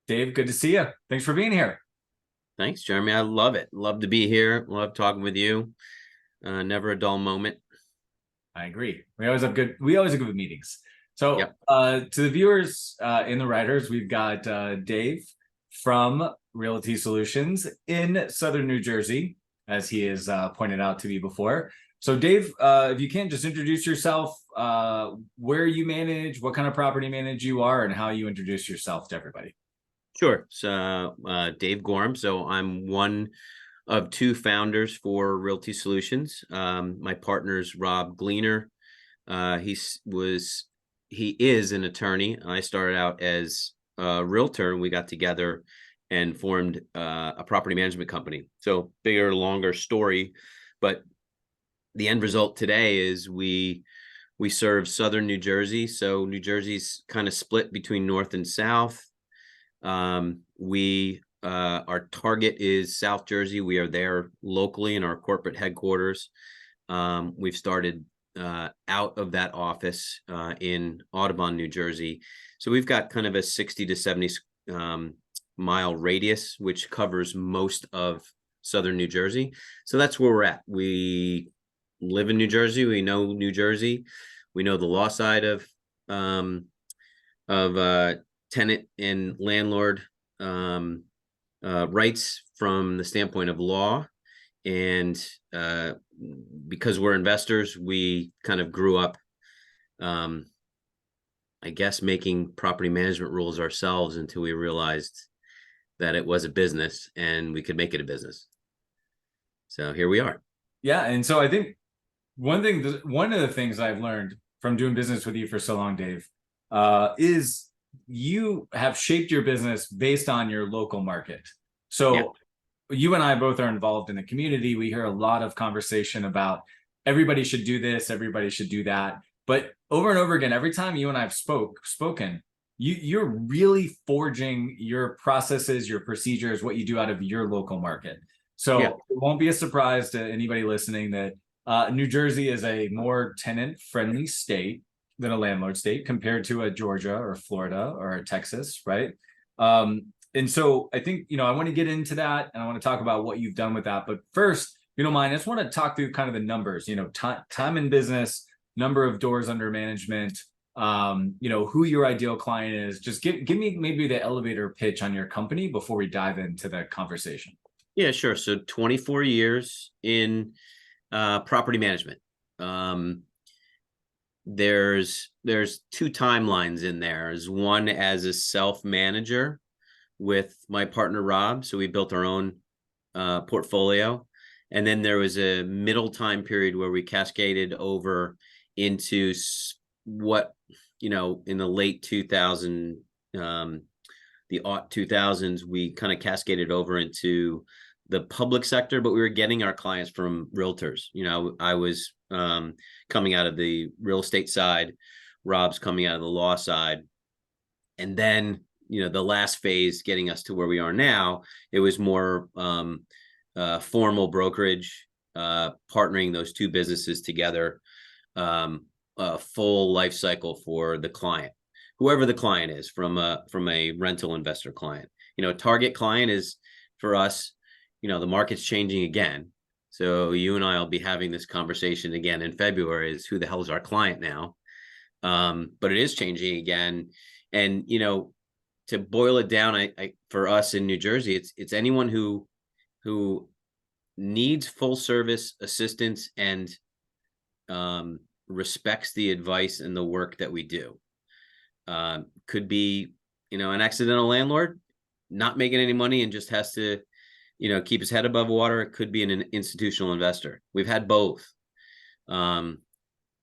Dave, good to see you. Thanks for being here. Thanks, Jeremy. I love it. Love to be here. Love talking with you. Never a dull moment. I agree. We always have good meetings. So, Yep. to the viewers and the writers, we've got Dave from Realty Solutions in Southern New Jersey, as he has pointed out to me before. So, Dave, if you can just introduce yourself, where you manage, what kind of property manage you are, and how you introduce yourself to everybody. Sure. So, Dave Gorham. So I'm one of two founders for Realty Solutions. My partner's Rob Gleaner. He is an attorney. I started out as a realtor, and we got together and formed a property management company. So bigger, longer story, but the end result today is we serve Southern New Jersey. So New Jersey's kind of split between North and South. Our target is South Jersey. We are there locally in our corporate headquarters. We've started out of that office in Audubon, New Jersey. So we've got kind of a 60 to 70 mile radius, which covers most of Southern New Jersey. So that's where we're at. We live in New Jersey. We know New Jersey. We know the law side of tenant and landlord rights from the standpoint of law. And because we're investors, we kind of grew up, I guess, making property management rules ourselves until we realized that it was a business and we could make it a business. So here we are. Yeah, and so I think one of the things I've learned from doing business with you for so long, Dave, is you have shaped your business based on your local market. So Yeah. you and I both are involved in the community. We hear a lot of conversation about everybody should do this, everybody should do that. But over and over again, every time you and I have spoken, you're really forging your processes, your procedures, what you do out of your local market. So Yeah. it won't be a surprise to anybody listening that New Jersey is a more tenant-friendly state than a landlord state compared to a Georgia or Florida or a Texas, right? And so I think, I want to get into that and I want to talk about what you've done with that. But first, if you don't mind, I just want to talk through kind of the numbers, time in business, number of doors under management, who your ideal client is. Just give me maybe the elevator pitch on your company before we dive into the conversation. Yeah, sure. So 24 years in property management. There's two timelines in there. There's one as a self-manager with my partner Rob. So we built our own portfolio. And then there was a middle time period where we cascaded over into what, in the late 2000, the 2000s, we kind of cascaded over into the public sector, but we were getting our clients from realtors. I was coming out of the real estate side, Rob's coming out of the law side. And then, the last phase getting us to where we are now, it was more formal brokerage, partnering those two businesses together, a full life cycle for the client, whoever the client is, from a rental investor client. Target client is, for us, the market's changing again. So you and I will be having this conversation again in February, is who the hell is our client now? But it is changing again. And, to boil it down, I for us in New Jersey, it's anyone who needs full service assistance and respects the advice and the work that we do. Could be, an accidental landlord not making any money and just has to, keep his head above water. It could be an institutional investor. We've had both,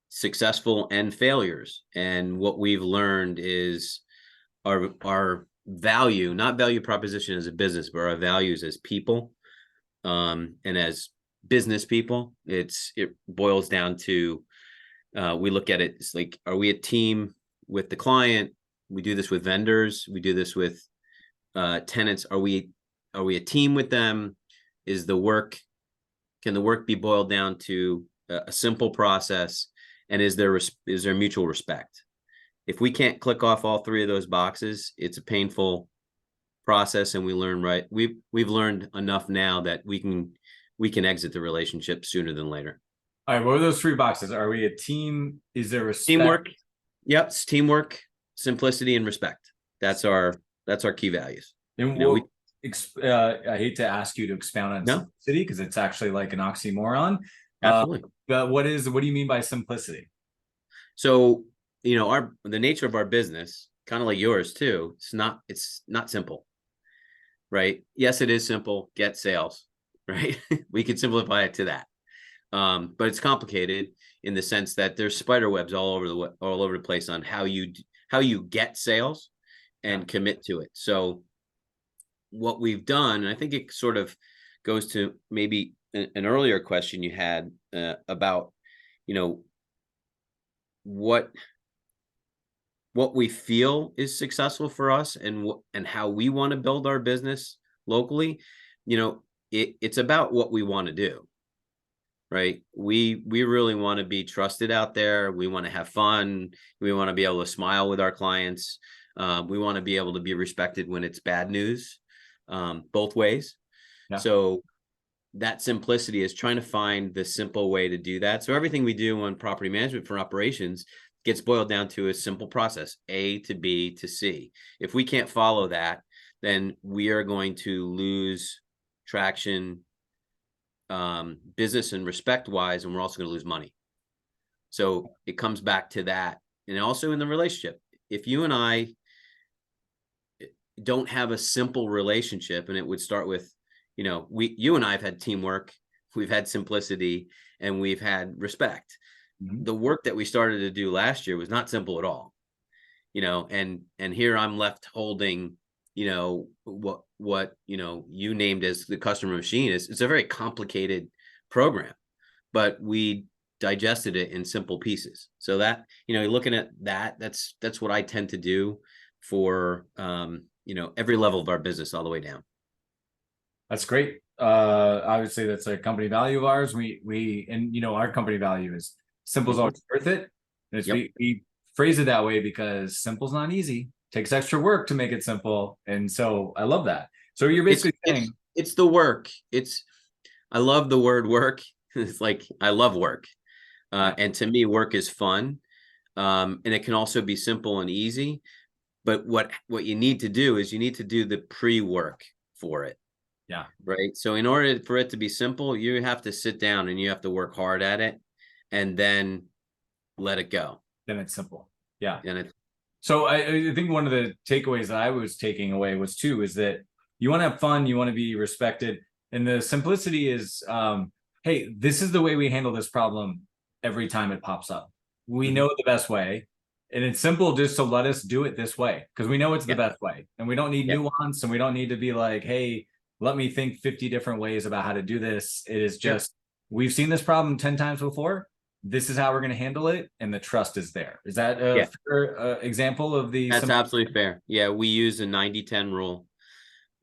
successful and failures. And what we've learned is our value, not value proposition as a business, but our values as people, and as business people. It boils down to, we look at it, it's like, are we a team with the client? We do this with vendors. We do this with tenants. Are we a team with them? Can the work be boiled down to a simple process? And is there mutual respect? If we can't click off all three of those boxes, it's a painful process and we learn right. We've learned enough now that we can exit the relationship sooner than later. All right, what are those three boxes? Are we a team? Is there respect? Teamwork. Yep, it's teamwork, simplicity, and respect. That's our key values. And You know, I hate to ask you to expound on No. simplicity because it's actually like an oxymoron. Absolutely. But what do you mean by simplicity? So, you know, the nature of our business, kind of like yours too, it's not simple, right? Yes, it is simple, get sales, right? We could simplify it to that. But it's complicated in the sense that there's spider webs all over the place on how you get sales and commit to it. So what we've done, and I think it sort of goes to maybe an earlier question you had about, you know, what we feel is successful for us and how we want to build our business locally. You know, it's about what we want to do, right? We really want to be trusted out there. We want to have fun. We want to be able to smile with our clients. We want to be able to be respected when it's bad news, both ways. Yeah. So that simplicity is trying to find the simple way to do that. So everything we do on property management for operations gets boiled down to a simple process, A to B to C. If we can't follow that, then we are going to lose traction, business and respect wise, and we're also going to lose money. So it comes back to that. And also in the relationship, if you and I don't have a simple relationship, and it would start with, you know, you and I have had teamwork, we've had simplicity, and we've had respect. Mm-hmm. The work that we started to do last year was not simple at all, you know, and here I'm left holding, you know, what, you know, you named as the customer machine is. It's a very complicated program, but we digested it in simple pieces. So that, you know, looking at that's what I tend to do for, you know, every level of our business all the way down. That's great. Obviously that's a company value of ours. And you know, our company value is simple is always worth it. And we phrase it that way because simple's not easy. It takes extra work to make it simple. And so I love that. So you're basically saying it's the work. I love the word work. It's like, I love work. And to me, work is fun. And it can also be simple and easy. But what you need to do is you need to do the pre-work for it. Yeah. Right. So in order for it to be simple, you have to sit down and you have to work hard at it and then let it go. Then it's simple. Yeah. So I think one of the takeaways that I was taking away is that you want to have fun, you want to be respected. And the simplicity is, hey, this is the way we handle this problem every time it pops up. We know the best way. And it's simple just to let us do it this way because we know it's the best way. And we don't need nuance, and we don't need to be like, hey, let me think 50 different ways about how to do this. It is just, we've seen this problem 10 times before. This is how we're going to handle it. And the trust is there. Is that a fair example of the? That's absolutely fair. Yeah. We use a 90-10 rule.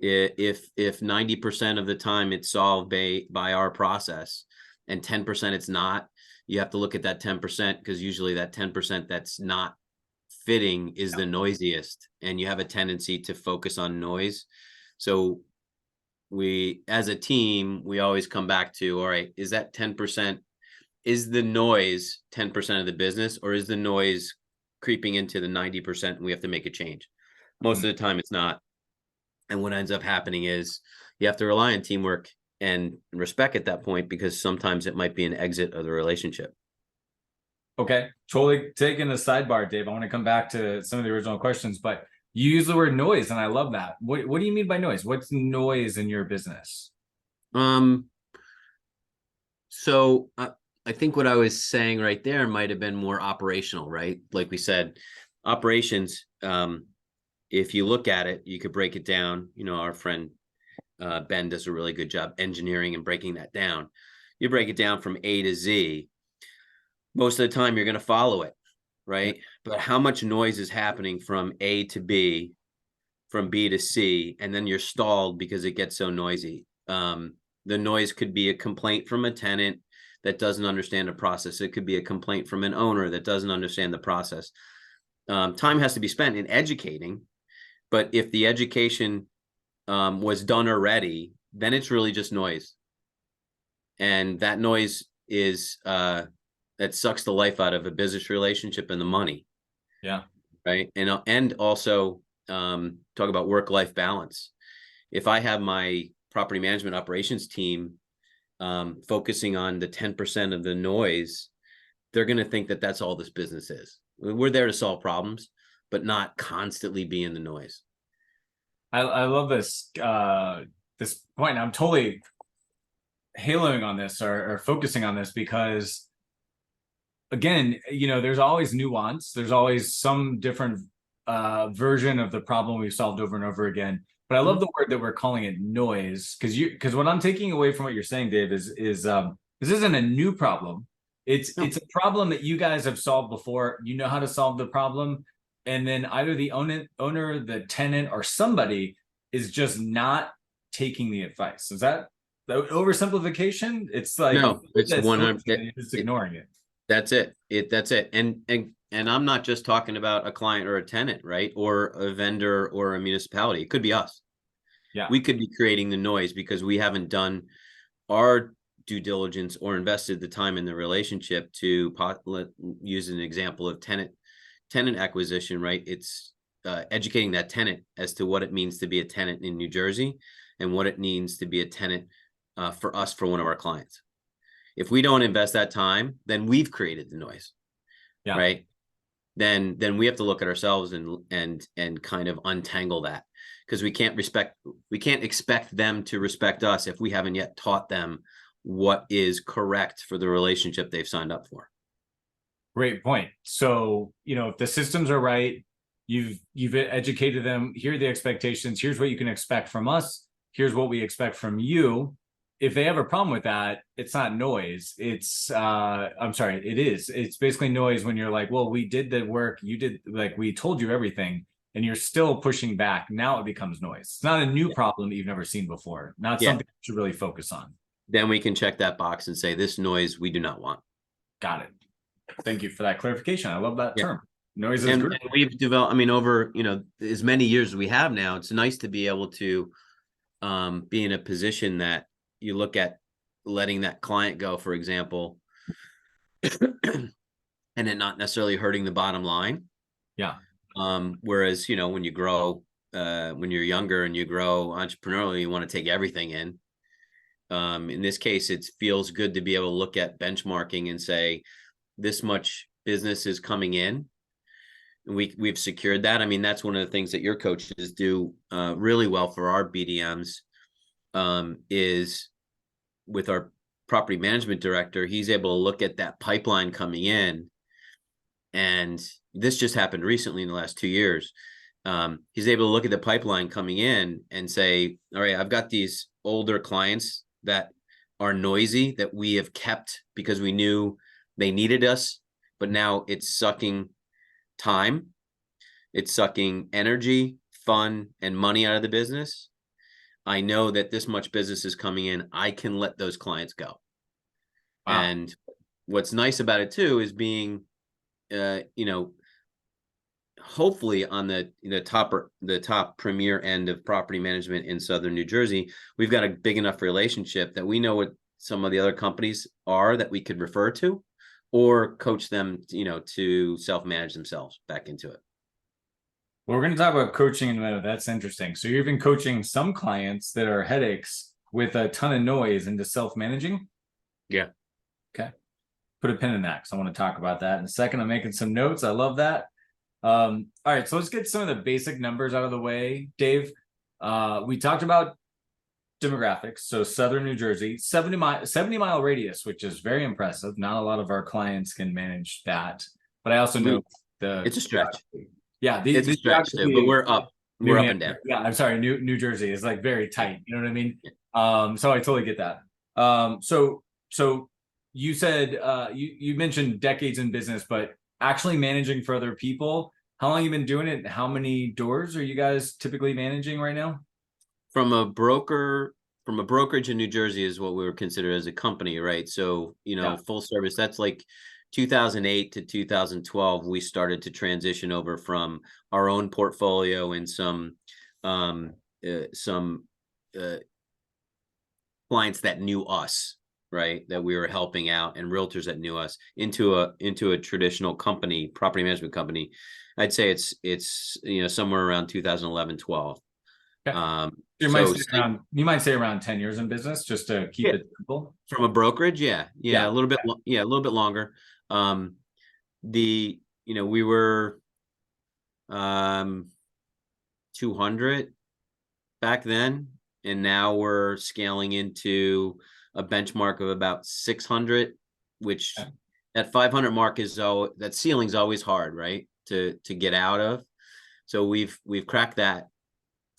If 90% of the time it's solved by our process and 10% it's not, you have to look at that 10% because usually that 10% that's not fitting is the noisiest, and you have a tendency to focus on noise. So we, as a team, we always come back to, all right, is that 10%, is the noise 10% of the business, or is the noise creeping into the 90% and we have to make a change? Most of the time it's not. And what ends up happening is you have to rely on teamwork and respect at that point, because sometimes it might be an exit of the relationship. Okay, totally taking a sidebar, Dave. I want to come back to some of the original questions, but you use the word noise, and I love that. What do you mean by noise? What's noise in your business? So I think what I was saying right there might have been more operational, right? Like we said, operations, if you look at it, you could break it down. You know, our friend Ben does a really good job engineering and breaking that down. You break it down from A to Z. Most of the time you're going to follow it, right? But how much noise is happening from A to B, from B to C, and then you're stalled because it gets so noisy. The noise could be a complaint from a tenant that doesn't understand the process. It could be a complaint from an owner that doesn't understand the process. Time has to be spent in educating, but if the education was done already, then it's really just noise. And that noise is that sucks the life out of a business relationship and the money. Yeah. Right. And also talk about work-life balance. If I have my property management operations team focusing on the 10% of the noise, they're going to think that that's all this business is. We're there to solve problems, but not constantly be in the noise. I love this this point. I'm totally haloing on this or focusing on this because again, there's always nuance. There's always some different version of the problem we've solved over and over again. But I love the word that we're calling it noise because what I'm taking away from what you're saying, Dave, is this isn't a new problem. It's a problem that you guys have solved before. You know how to solve the problem, and then either the owner, the tenant, or somebody is just not taking the advice. Is that the oversimplification? It's like No, it's 100 just ignoring it. That's it. That's it. And I'm not just talking about a client or a tenant, right? Or a vendor or a municipality. It could be us. Yeah. We could be creating the noise because we haven't done our due diligence or invested the time in the relationship to use an example of tenant acquisition, right? It's educating that tenant as to what it means to be a tenant in New Jersey and what it means to be a tenant for us, for one of our clients. If we don't invest that time, then we've created the noise, right? Then we have to look at ourselves and kind of untangle that, because we can't expect them to respect us if we haven't yet taught them what is correct for the relationship they've signed up for. Great point. So, if the systems are right, you've educated them. Here are the expectations. Here's what you can expect from us. Here's what we expect from you. If they have a problem with that, it's not noise. It's it is. It's basically noise when you're like, well, we did the work, you did, like, we told you everything, and you're still pushing back. Now it becomes noise. It's not a new problem that you've never seen before. Not something you should really focus on. Then we can check that box and say, this noise we do not want. Got it. Thank you for that clarification. I love that term. Noise is and we've developed, over, as many years as we have now, it's nice to be able to be in a position that you look at letting that client go, for example, and it not necessarily hurting the bottom line. Yeah. Whereas, when you grow, when you're younger and you grow entrepreneurially, you want to take everything in. In this case, it feels good to be able to look at benchmarking and say, this much business is coming in. We've secured that. That's one of the things that your coaches do really well for our BDMs. Is with our property management director, he's able to look at that pipeline coming in. And this just happened recently in the last 2 years. He's able to look at the pipeline coming in and say, all right, I've got these older clients that are noisy that we have kept because we knew they needed us, but now it's sucking time. It's sucking energy, fun, and money out of the business. I know that this much business is coming in. I can let those clients go. Wow. And what's nice about it too is being, hopefully on the top premier end of property management in Southern New Jersey, we've got a big enough relationship that we know what some of the other companies are that we could refer to, or coach them, to self-manage themselves back into it. Well, we're going to talk about coaching in a minute. That's interesting. So you're even coaching some clients that are headaches with a ton of noise into self-managing? Yeah. Okay. Put a pin in that because I want to talk about that in a second. I'm making some notes. I love that. All right. So let's get some of the basic numbers out of the way, Dave. We talked about demographics. So Southern New Jersey, 70 mile radius, which is very impressive. Not a lot of our clients can manage that. But I also know it's a stretch. Yeah, it's a stretch too, but we're up and down. Yeah, I'm sorry, New Jersey is like very tight. You know what I mean? So I totally get that. So you said you mentioned decades in business, but actually managing for other people. How long have you been doing it? How many doors are you guys typically managing right now? From a brokerage in New Jersey is what we were considered as a company, right? So, full service, that's like 2008 to 2012, we started to transition over from our own portfolio and some some clients that knew us, right, that we were helping out, and realtors that knew us into a traditional company, property management company. I'd say it's somewhere around 2011, 12. Okay. So You might say around 10 years in business, just to keep yeah, it simple. from a brokerage, yeah, Yeah. a little bit, a little bit longer. We were 200 back then, and now we're scaling into a benchmark of about 600, which Okay. that 500 mark is, that ceiling's always hard, right, to get out of. So we've cracked that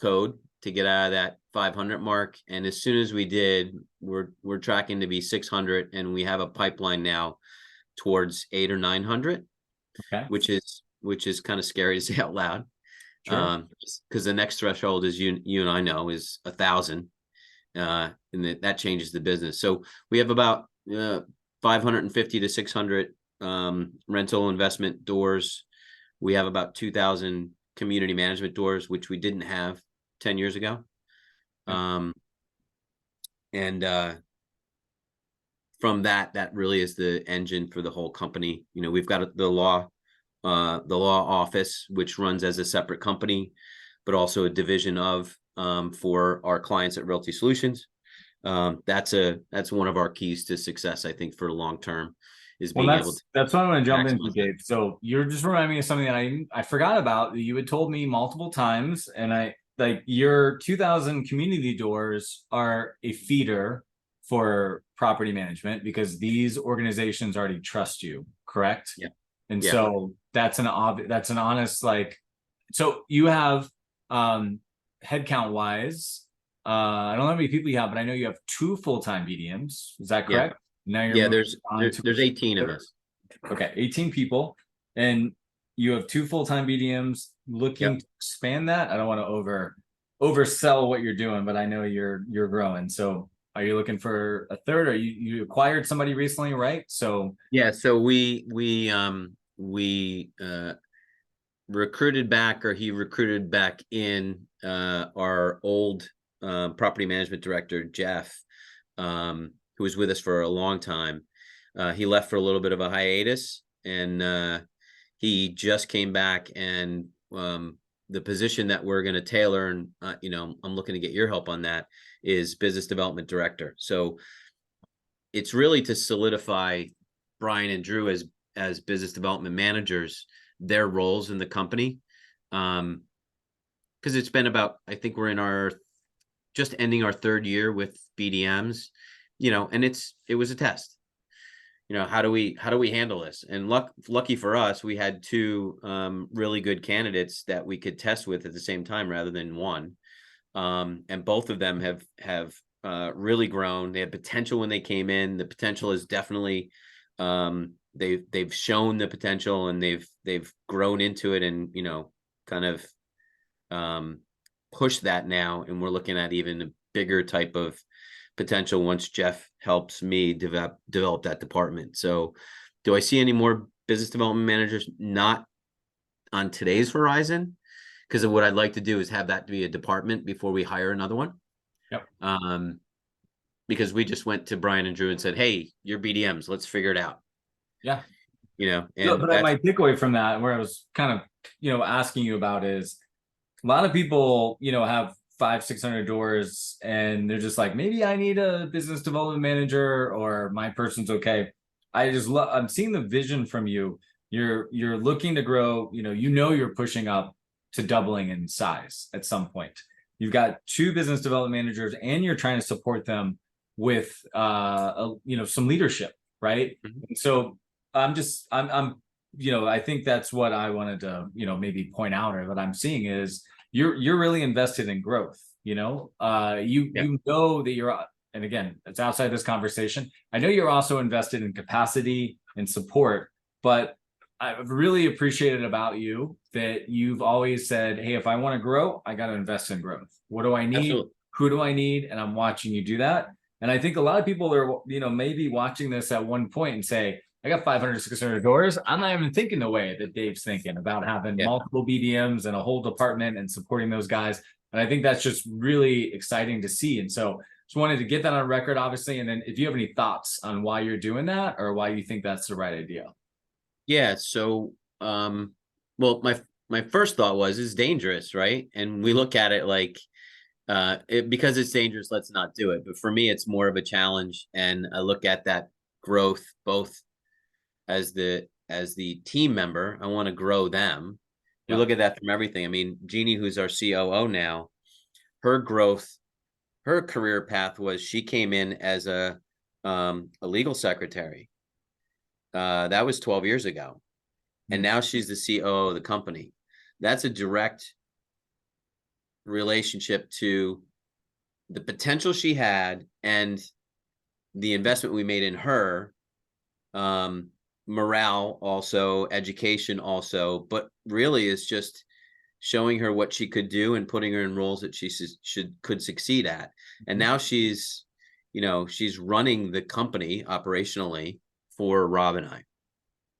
code to get out of that 500 mark, and as soon as we did, we're tracking to be 600, and we have a pipeline now towards 800 or 900, Okay. which is kind of scary to say out loud. Sure. Because the next threshold, is you and I know, is 1,000, and that changes the business. So we have about 550 to 600 rental investment doors. We have about 2,000 community management doors, which we didn't have 10 years ago. Okay. And from that really is the engine for the whole company. We've got the law office, which runs as a separate company, but also a division of, for our clients at Realty Solutions. That's one of our keys to success, I think, for long term, is Well, being able to that's what I want to jump into, maximize that. Dave. So you're just reminding me of something that I forgot about that you had told me multiple times, and I like your 2000 community doors are a feeder for property management because these organizations already trust you, correct? Yeah. And Yeah. so that's an honest, like, so you have headcount wise, I don't know how many people you have, but I know you have 2 full-time BDMs. Is that Yeah. correct? Now you're Yeah. moving on to There's 18 of us. Okay, 18 people, and you have 2 full-time BDMs looking Yep. to expand that. I don't want to oversell what you're doing, but I know you're growing. So are you looking for a third, or you acquired somebody recently, right? So Yeah. So we recruited back, or he recruited back in, our old property management director, Jeff, who was with us for a long time. He left for a little bit of a hiatus, and he just came back, and the position that we're going to tailor, and I'm looking to get your help on that, is business development director. So it's really to solidify Brian and Drew as business development managers, their roles in the company. Because it's been about, I think we're in just ending our 3rd year with BDMs, and it was a test. How do we handle this? And lucky for us, we had 2 really good candidates that we could test with at the same time rather than one. And both of them have really grown. They had potential when they came in. The potential is definitely, they've shown the potential, and they've grown into it, and kind of push that now. And we're looking at even a bigger type of potential once Jeff helps me develop that department. So do I see any more business development managers? Not on today's horizon, because what I'd like to do is have that to be a department before we hire another one. Yep. Because we just went to Brian and Drew and said, hey, you're BDMs, let's figure it out. yeah. And But my takeaway from that, where I was kind of, asking you about, is a lot of people, have 500-600 doors, and they're just like, maybe I need a business development manager, or my person's okay. I'm seeing the vision from you. You're looking to grow. You're pushing up to doubling in size at some point. You've got 2 business development managers, and you're trying to support them with some leadership, right? Mhm. And so I'm I think that's what I wanted to maybe point out, or what I'm seeing is you're really invested in growth. You know that you're, and again, it's outside this conversation. I know you're also invested in capacity and support, but I've really appreciated about you that you've always said, hey, if I want to grow, I got to invest in growth. What do I need? Absolutely. Who do I need? And I'm watching you do that. And I think a lot of people are, maybe watching this at one point and say, I got 500, 600 doors. I'm not even thinking the way that Dave's thinking about having Yeah. multiple BDMs and a whole department and supporting those guys. And I think that's just really exciting to see. And so just wanted to get that on record, obviously. And then if you have any thoughts on why you're doing that or why you think that's the right idea. Yeah. So, well, my first thought was it's dangerous, right? And we look at it like, because it's dangerous, let's not do it. But for me, it's more of a challenge, and I look at that growth both as the team member. I want to grow them. We Yeah. look at that from everything. I mean, Jeannie, who's our COO now, her growth, her career path was she came in as a legal secretary. That was 12 years ago, and now she's the COO of the company. That's a direct relationship to the potential she had and the investment we made in her. Morale also, education also, but really is just showing her what she could do and putting her in roles that she could succeed at. And now she's running the company operationally for Rob and I.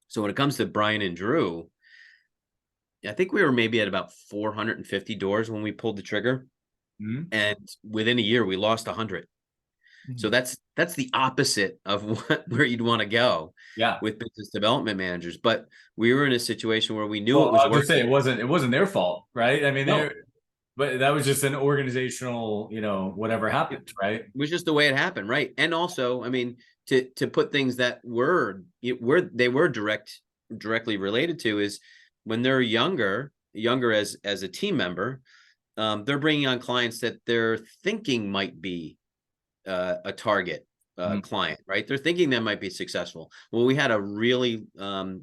So when it comes to Brian and Drew, I think we were maybe at about 450 doors when we pulled the trigger. Mm-hmm. And within a year we lost 100. So that's the opposite of where you'd want to go Yeah. with business development managers. But we were in a situation where we knew Well, it was I'll just say working. it wasn't their fault, right? I mean, No, but that was just an organizational, whatever it happened, right? was just the way it happened, right? And also, I mean, to put things that were directly related to is when they're younger as a team member, they're bringing on clients that they're thinking might be a target client, right? They're thinking that might be successful. Well, we had a really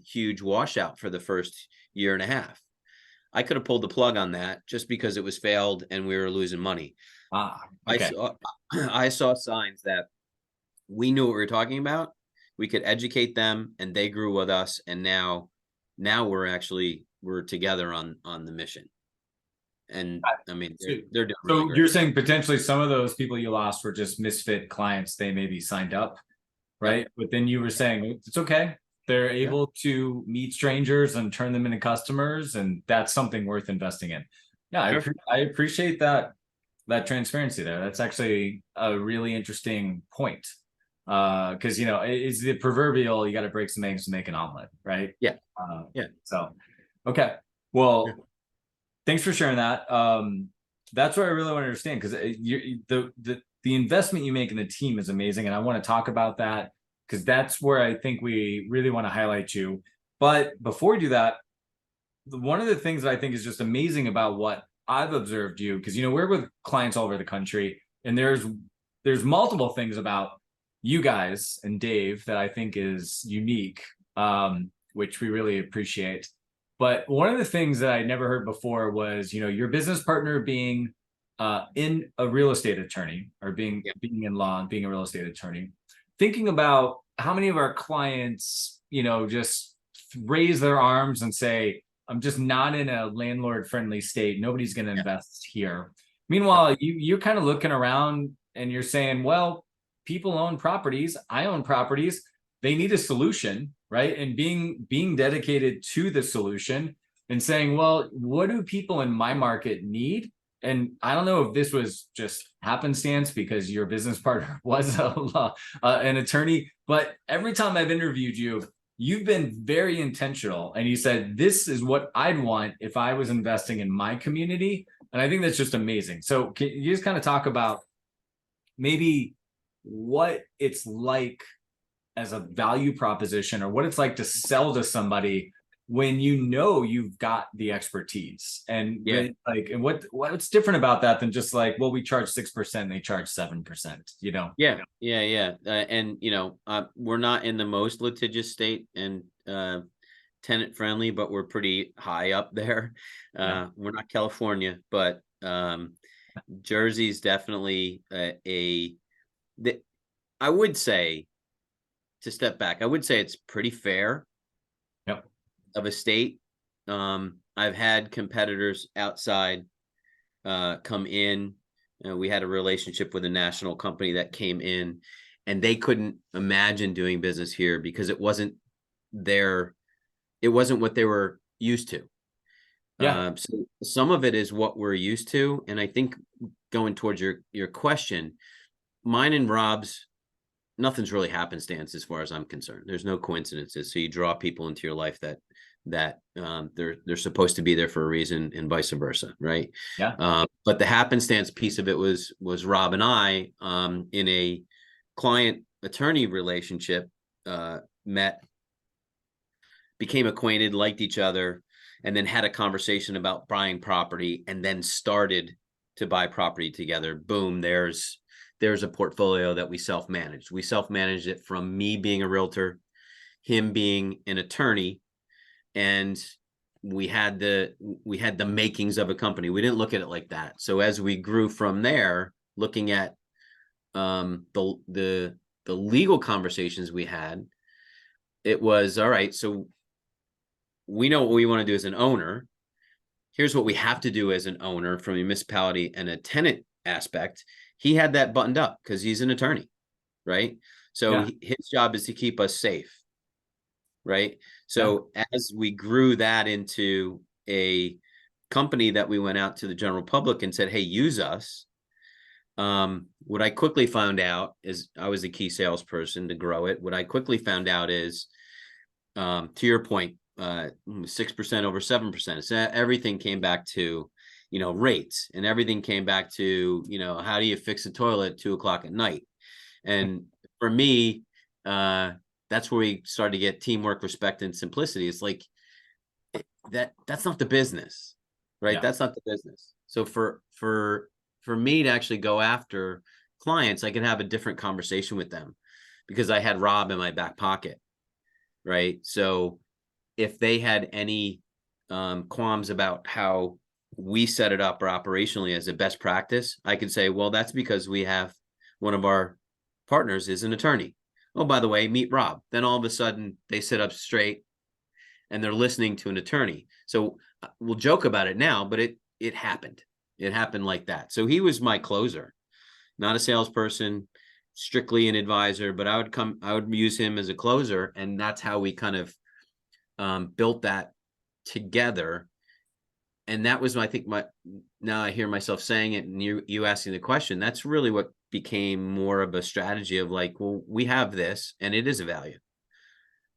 huge washout for the first year and a half. I could have pulled the plug on that just because it was failed and we were losing money. Ah, I okay. saw I saw signs that we knew what we were talking about. We could educate them, and they grew with us. And now we're together on the mission. And I mean, So, they're doing really so you're great. saying potentially some of those people you lost were just misfit clients. They maybe signed up, Yep. right? But then you were saying it's okay. They're Yeah. able to meet strangers and turn them into customers, and that's something worth investing in. Yeah, Sure. I appreciate that transparency there. That's actually a really interesting point. Because it's the proverbial you got to break some eggs to make an omelet, right? Yeah. Uh, Yeah. so okay. Yeah. Well, thanks for sharing that. That's what I really want to understand because the investment you make in the team is amazing, and I want to talk about that because that's where I think we really want to highlight you. But before we do that, one of the things that I think is just amazing about what I've observed you, because we're with clients all over the country, and there's multiple things about you guys and Dave that I think is unique, which we really appreciate. But one of the things that I never heard before was, your business partner being in a real estate attorney or being Yeah. in law and being a real estate attorney. Thinking about how many of our clients, just raise their arms and say, I'm just not in a landlord friendly state. Nobody's going to Yeah. invest here. Yeah. Meanwhile, you're kind of looking around and you're saying, well, people own properties. I own properties. They need a solution, right? And being dedicated to the solution and saying, well, what do people in my market need? And I don't know if this was just happenstance because your business partner was an attorney, but every time I've interviewed you, you've been very intentional. And you said, this is what I'd want if I was investing in my community. And I think that's just amazing. So can you just kind of talk about maybe what it's like as a value proposition or what it's like to sell to somebody when you've got the expertise and Yeah. and what's different about that than just like, well, we charge 6%, they charge 7%, Yeah. And we're not in the most litigious state and tenant friendly, but we're pretty high up there. Yeah. We're not California, but Jersey's definitely I would say, to step back, I would say it's pretty fair Yep. of a state. I've had competitors outside come in. We had a relationship with a national company that came in, and they couldn't imagine doing business here because it wasn't it wasn't what they were used to. Yeah. So some of it is what we're used to. And I think going towards your question, mine and Rob's, nothing's really happenstance as far as I'm concerned. There's no coincidences. So you draw people into your life that they're supposed to be there for a reason, and vice versa, right? Yeah. But the happenstance piece of it was Rob and I, in a client attorney relationship, met, became acquainted, liked each other, and then had a conversation about buying property, and then started to buy property together. Boom, there's a portfolio that we self-managed. We self-managed it from me being a realtor, him being an attorney, and we had the makings of a company. We didn't look at it like that. So as we grew from there, looking at the legal conversations we had, it was, all right, so we know what we want to do as an owner. Here's what we have to do as an owner from a municipality and a tenant aspect. He had that buttoned up because he's an attorney, right? So Yeah. his job is to keep us safe, right? Yeah. So as we grew that into a company that we went out to the general public and said, hey, use us. What I quickly found out is, I was a key salesperson to grow it. What I quickly found out is, to your point, 6% over 7%. So everything came back to, rates, and everything came back to, how do you fix a toilet at 2:00 at night? And for me, that's where we started to get teamwork, respect, and simplicity. It's like that's not the business, right? Yeah. That's not the business. So for me to actually go after clients, I can have a different conversation with them because I had Rob in my back pocket, right? So if they had any qualms about how we set it up or operationally as a best practice, I could say, well, that's because we have one of our partners is an attorney. Oh, by the way, meet Rob. Then all of a sudden they sit up straight and they're listening to an attorney. So we'll joke about it now, but it happened. It happened like that. So he was my closer, not a salesperson, strictly an advisor, but I would use him as a closer. And that's how we kind of built that together. And that was, I think, now I hear myself saying it and you asking the question, that's really what became more of a strategy of like, well, we have this and it is a value.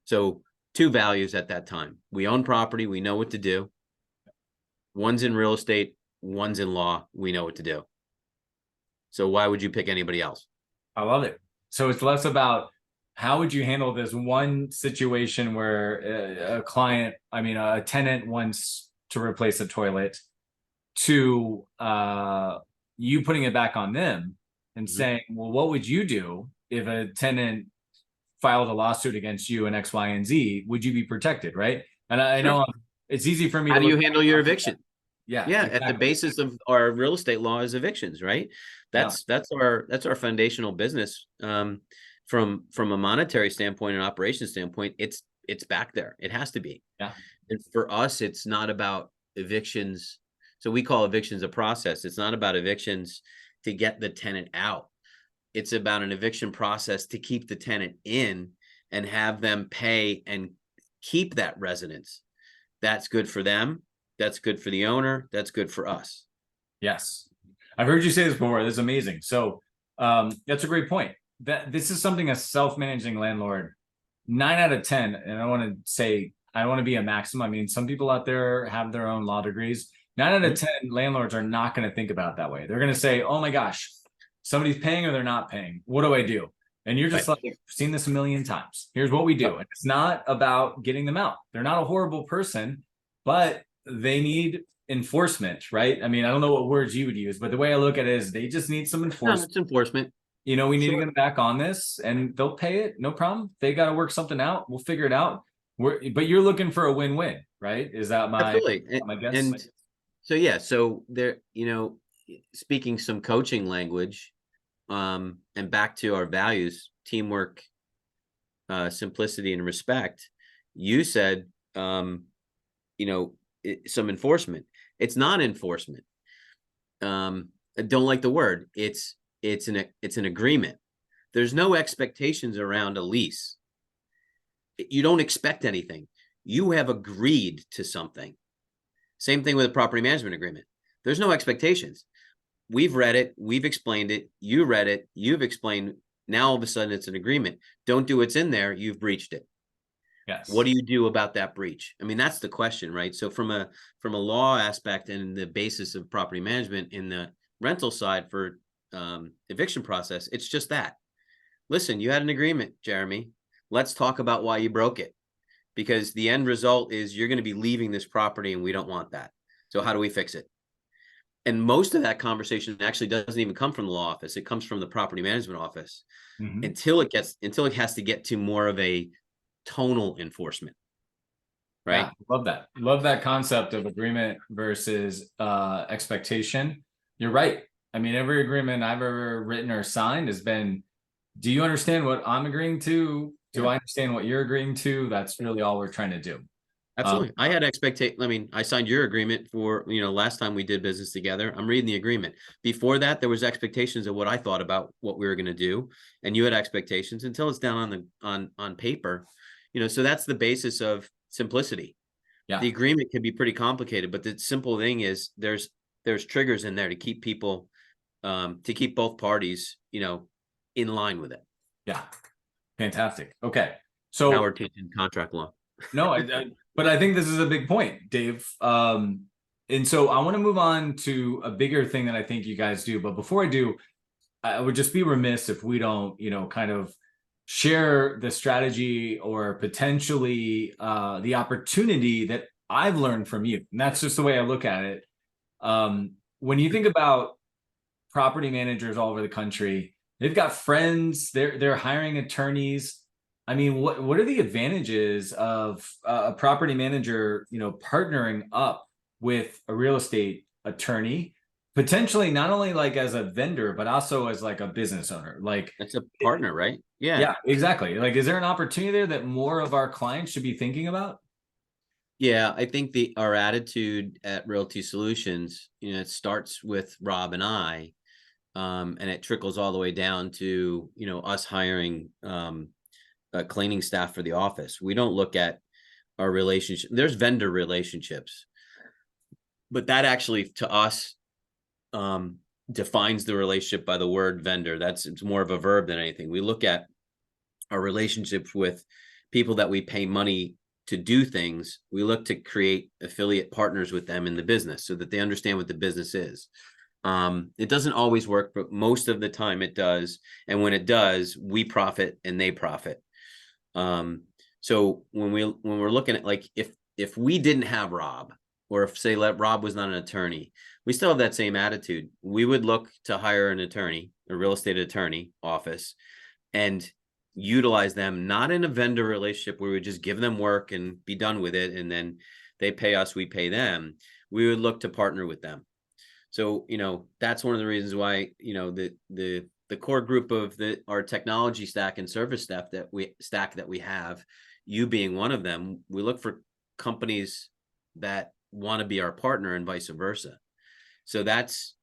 So 2 values at that time. We own property. We know what to do. One's in real estate. One's in law. We know what to do. So why would you pick anybody else? I love it. So it's less about how would you handle this one situation where a client, I mean, a tenant wants to replace a toilet, to you putting it back on them and saying, well, what would you do if a tenant filed a lawsuit against you and X, Y, and Z? Would you be protected, right? And I know it's easy for me How to do you look handle your eviction? Yeah, Yeah, exactly. at the basis of our real estate law is evictions, right? That's our foundational business. From a monetary standpoint and operations standpoint, it's back there. It has to be. Yeah. And for us, it's not about evictions. So we call evictions a process. It's not about evictions to get the tenant out. It's about an eviction process to keep the tenant in and have them pay and keep that residence. That's good for them. That's good for the owner. That's good for us. Yes. I've heard you say this before. This is amazing. So that's a great point. That this is something a self-managing landlord, 9 out of 10, and I want to say, I don't want to be a maximum. I mean, some people out there have their own law degrees. 9 out of 10 landlords are not going to think about it that way. They're going to say, oh my gosh, somebody's paying or they're not paying. What do I do? And you're just like, I've seen this a million times. Here's what we do. And it's not about getting them out. They're not a horrible person, but they need enforcement, right? I mean, I don't know what words you would use, but the way I look at it is they just need some No, enforcement. it's enforcement. We need to Sure. get them back on this and they'll pay it. No problem. They got to work something out. We'll figure it out. But you're looking for a win-win, right? Is that Absolutely. my guess? And so, yeah, so there, speaking some coaching language, and back to our values, teamwork, simplicity, and respect, you said, some enforcement. It's not enforcement. I don't like the word. It's an agreement. There's no expectations around a lease. You don't expect anything. You have agreed to something. Same thing with a property management agreement. There's no expectations. We've read it. We've explained it. You read it. You've explained. Now all of a sudden it's an agreement. Don't do what's in there. You've breached it. What Yes. do you do about that breach? I mean, that's the question, right? So from a law aspect and the basis of property management in the rental side for eviction process, it's just that. Listen, you had an agreement, Jeremy. Let's talk about why you broke it, because the end result is you're going to be leaving this property and we don't want that. So how do we fix it? And most of that conversation actually doesn't even come from the law office. It comes from the property management office until it has to get to more of a tonal enforcement. Right. Yeah, love that. Love that concept of agreement versus expectation. You're right. I mean, every agreement I've ever written or signed has been, do you understand what I'm agreeing to? Do I understand what you're agreeing to? That's really all we're trying to do. Absolutely. I had expectation. I mean, I signed your agreement for, last time we did business together. I'm reading the agreement. Before that, there was expectations of what I thought about what we were going to do. And you had expectations until it's down on paper, so that's the basis of simplicity. Yeah. The agreement can be pretty complicated, but the simple thing is there's triggers in there to keep people, to keep both parties, in line with it. Yeah. Fantastic. Okay. Now So we're teaching contract law. no, but I think this is a big point, Dave. And so I want to move on to a bigger thing that I think you guys do. But before I do, I would just be remiss if we don't, kind of share the strategy or potentially the opportunity that I've learned from you. And that's just the way I look at it. When you think about property managers all over the country, they've got friends, they're hiring attorneys. I mean, what are the advantages of a property manager, partnering up with a real estate attorney, potentially not only like as a vendor, but also as like a business owner? Like, it's a partner, right? yeah, exactly. Like, is there an opportunity there that more of our clients should be thinking about? Yeah, I think our attitude at Realty Solutions, it starts with Rob and I, and it trickles all the way down to, us hiring a cleaning staff for the office. We don't look at our relationship. There's vendor relationships, but that actually to us defines the relationship by the word vendor. It's more of a verb than anything. We look at our relationships with people that we pay money to do things. We look to create affiliate partners with them in the business so that they understand what the business is. It doesn't always work, but most of the time it does. And when it does, we profit and they profit. So when we're looking at, like, if we didn't have Rob, or if Rob was not an attorney, we still have that same attitude. We would look to hire an attorney, a real estate attorney office, and utilize them, not in a vendor relationship where we just give them work and be done with it, and then they pay us, we pay them. We would look to partner with them. So, that's one of the reasons why, the core group of our technology stack and service staff that we have, you being one of them, we look for companies that want to be our partner and vice versa. So that's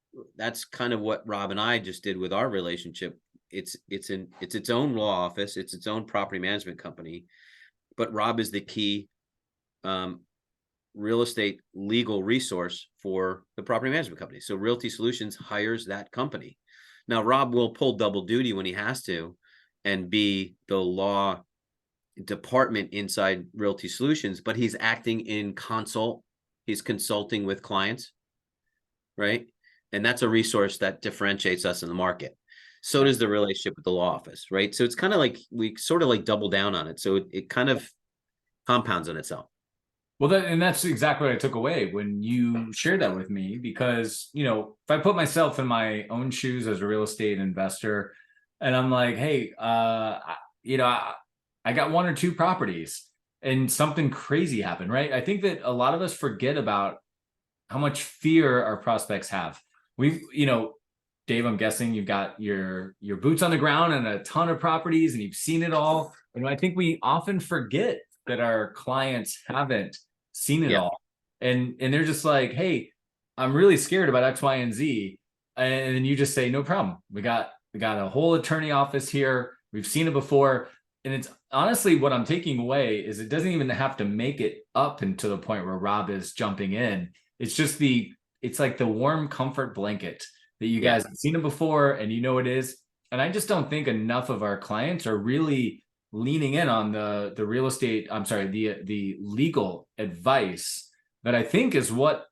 kind of what Rob and I just did with our relationship. It's its own law office, it's its own property management company, but Rob is the key real estate legal resource for the property management company. So Realty Solutions hires that company. Now, Rob will pull double duty when he has to and be the law department inside Realty Solutions, but he's acting in consult. He's consulting with clients, right? And that's a resource that differentiates us in the market. So does the relationship with the law office, right? So it's kind of like we sort of like double down on it. So it kind of compounds on itself. Well, and that's exactly what I took away when you shared that with me, because, if I put myself in my own shoes as a real estate investor and I'm like, hey, I got one or two properties and something crazy happened, right? I think that a lot of us forget about how much fear our prospects have. Dave, I'm guessing you've got your boots on the ground and a ton of properties and you've seen it all. I think we often forget that our clients haven't seen it all. And they're just like, hey, I'm really scared about X, Y, and Z. And you just say, no problem. We got a whole attorney office here. We've seen it before. and it's honestly what I'm taking away is it doesn't even have to make it up into the point where Rob is jumping in. It's just it's like the warm comfort blanket that you Yeah. guys have seen it before and you know it is. And I just don't think enough of our clients are really leaning in on the real estate, I'm sorry, the legal advice that I think is what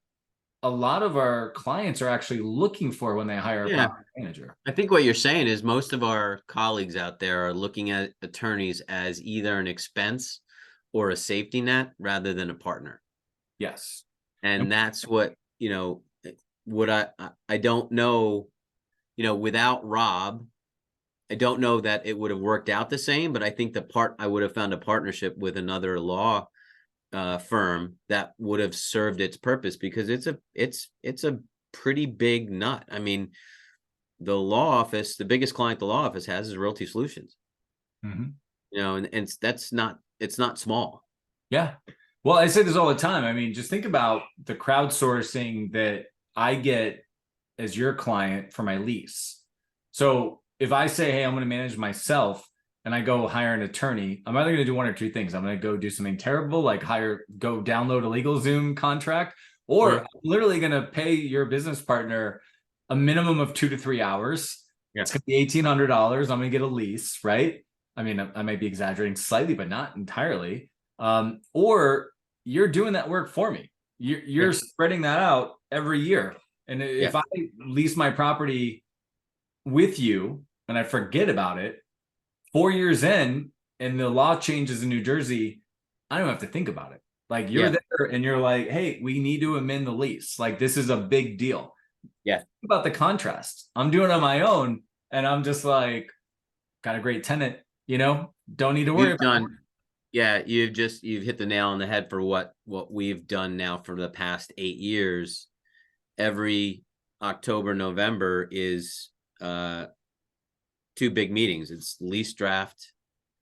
a lot of our clients are actually looking for when they hire a Yeah. property manager. I think what you're saying is most of our colleagues out there are looking at attorneys as either an expense or a safety net rather than a partner. Yes. And that's what, what I don't know, without Rob, I don't know that it would have worked out the same, but I think I would have found a partnership with another law firm that would have served its purpose, because it's a pretty big nut. I mean, the law office, the biggest client the law office has is Realty Solutions. Mhm. And it's not small. Yeah. Well, I say this all the time. I mean, just think about the crowdsourcing that I get as your client for my lease. So if I say, hey, I'm going to manage myself and I go hire an attorney, I'm either going to do one or two things. I'm going to go do something terrible, like go download a LegalZoom contract, or I'm literally going to pay your business partner a minimum of 2 to 3 hours. Yeah. It's going to be $1,800. I'm going to get a lease, right? I mean, I might be exaggerating slightly, but not entirely. Or you're doing that work for me. You're spreading that out every year. And if I lease my property with you and I forget about it 4 years in and the law changes in New Jersey, I don't have to think about it. Like you're there and you're like, hey, we need to amend the lease. Like this is a big deal. Yeah. Think about the contrast. I'm doing it on my own and I'm just like, got a great tenant, don't need to worry about it. Yeah, you've hit the nail on the head for what we've done now for the past 8 years. Every October, November is 2 big meetings. It's lease draft,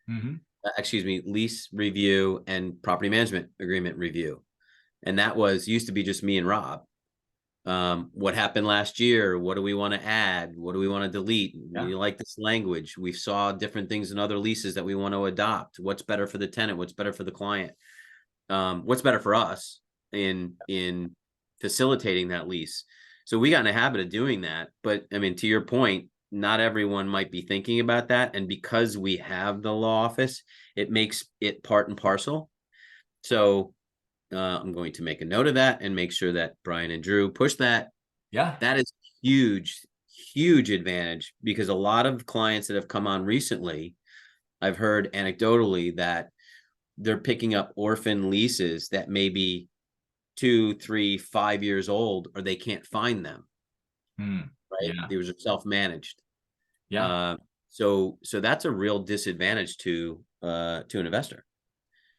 lease review and property management agreement review. And that used to be just me and Rob. What happened last year? What do we want to add? What do we want to delete? Yeah. You like this language? We saw different things in other leases that we want to adopt. What's better for the tenant? What's better for the client? What's better for us in facilitating that lease? So we got in a habit of doing that. But I mean, to your point, not everyone might be thinking about that. And because we have the law office, it makes it part and parcel. So I'm going to make a note of that and make sure that Brian and Drew push that. Yeah. That is huge, huge advantage, because a lot of clients that have come on recently, I've heard anecdotally that they're picking up orphan leases that may be 2, 3, 5 years old, or they can't find them. Right. Yeah. These are self-managed. Yeah. So that's a real disadvantage to an investor.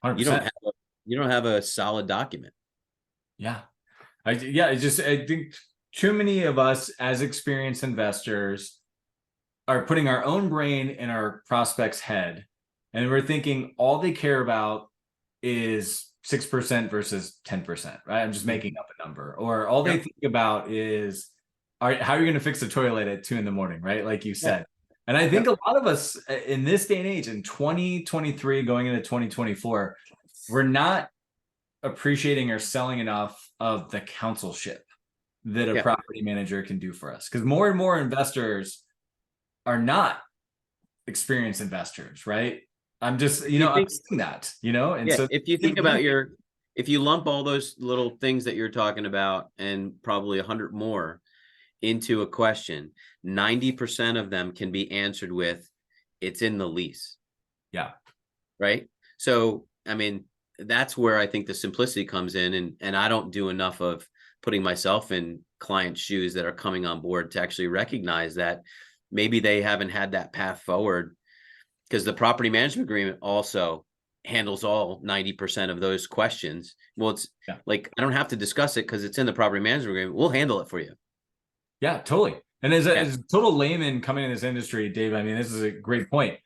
100%. You don't have a solid document. Yeah. I think too many of us as experienced investors are putting our own brain in our prospect's head. And we're thinking all they care about is 6% versus 10%, right? I'm just making up a number. Or all they think about is, how are you going to fix the toilet at 2 a.m, right? Like you said. And I think a lot of us in this day and age, in 2023, going into 2024, we're not appreciating or selling enough of the counselship that a property manager can do for us. Because more and more investors are not experienced investors, right? I'm just, I'm seeing that, and so if you think about if you lump all those little things that you're talking about and probably 100 more into a question, 90% of them can be answered with, it's in the lease. Yeah. Right. So, I mean, that's where I think the simplicity comes in. And I don't do enough of putting myself in clients' shoes that are coming on board to actually recognize that maybe they haven't had that path forward, because the property management agreement also handles all 90% of those questions. Well, it's like, I don't have to discuss it because it's in the property management agreement. We'll handle it for you. Yeah, totally. And as a total layman coming in this industry, Dave, I mean, this is a great point.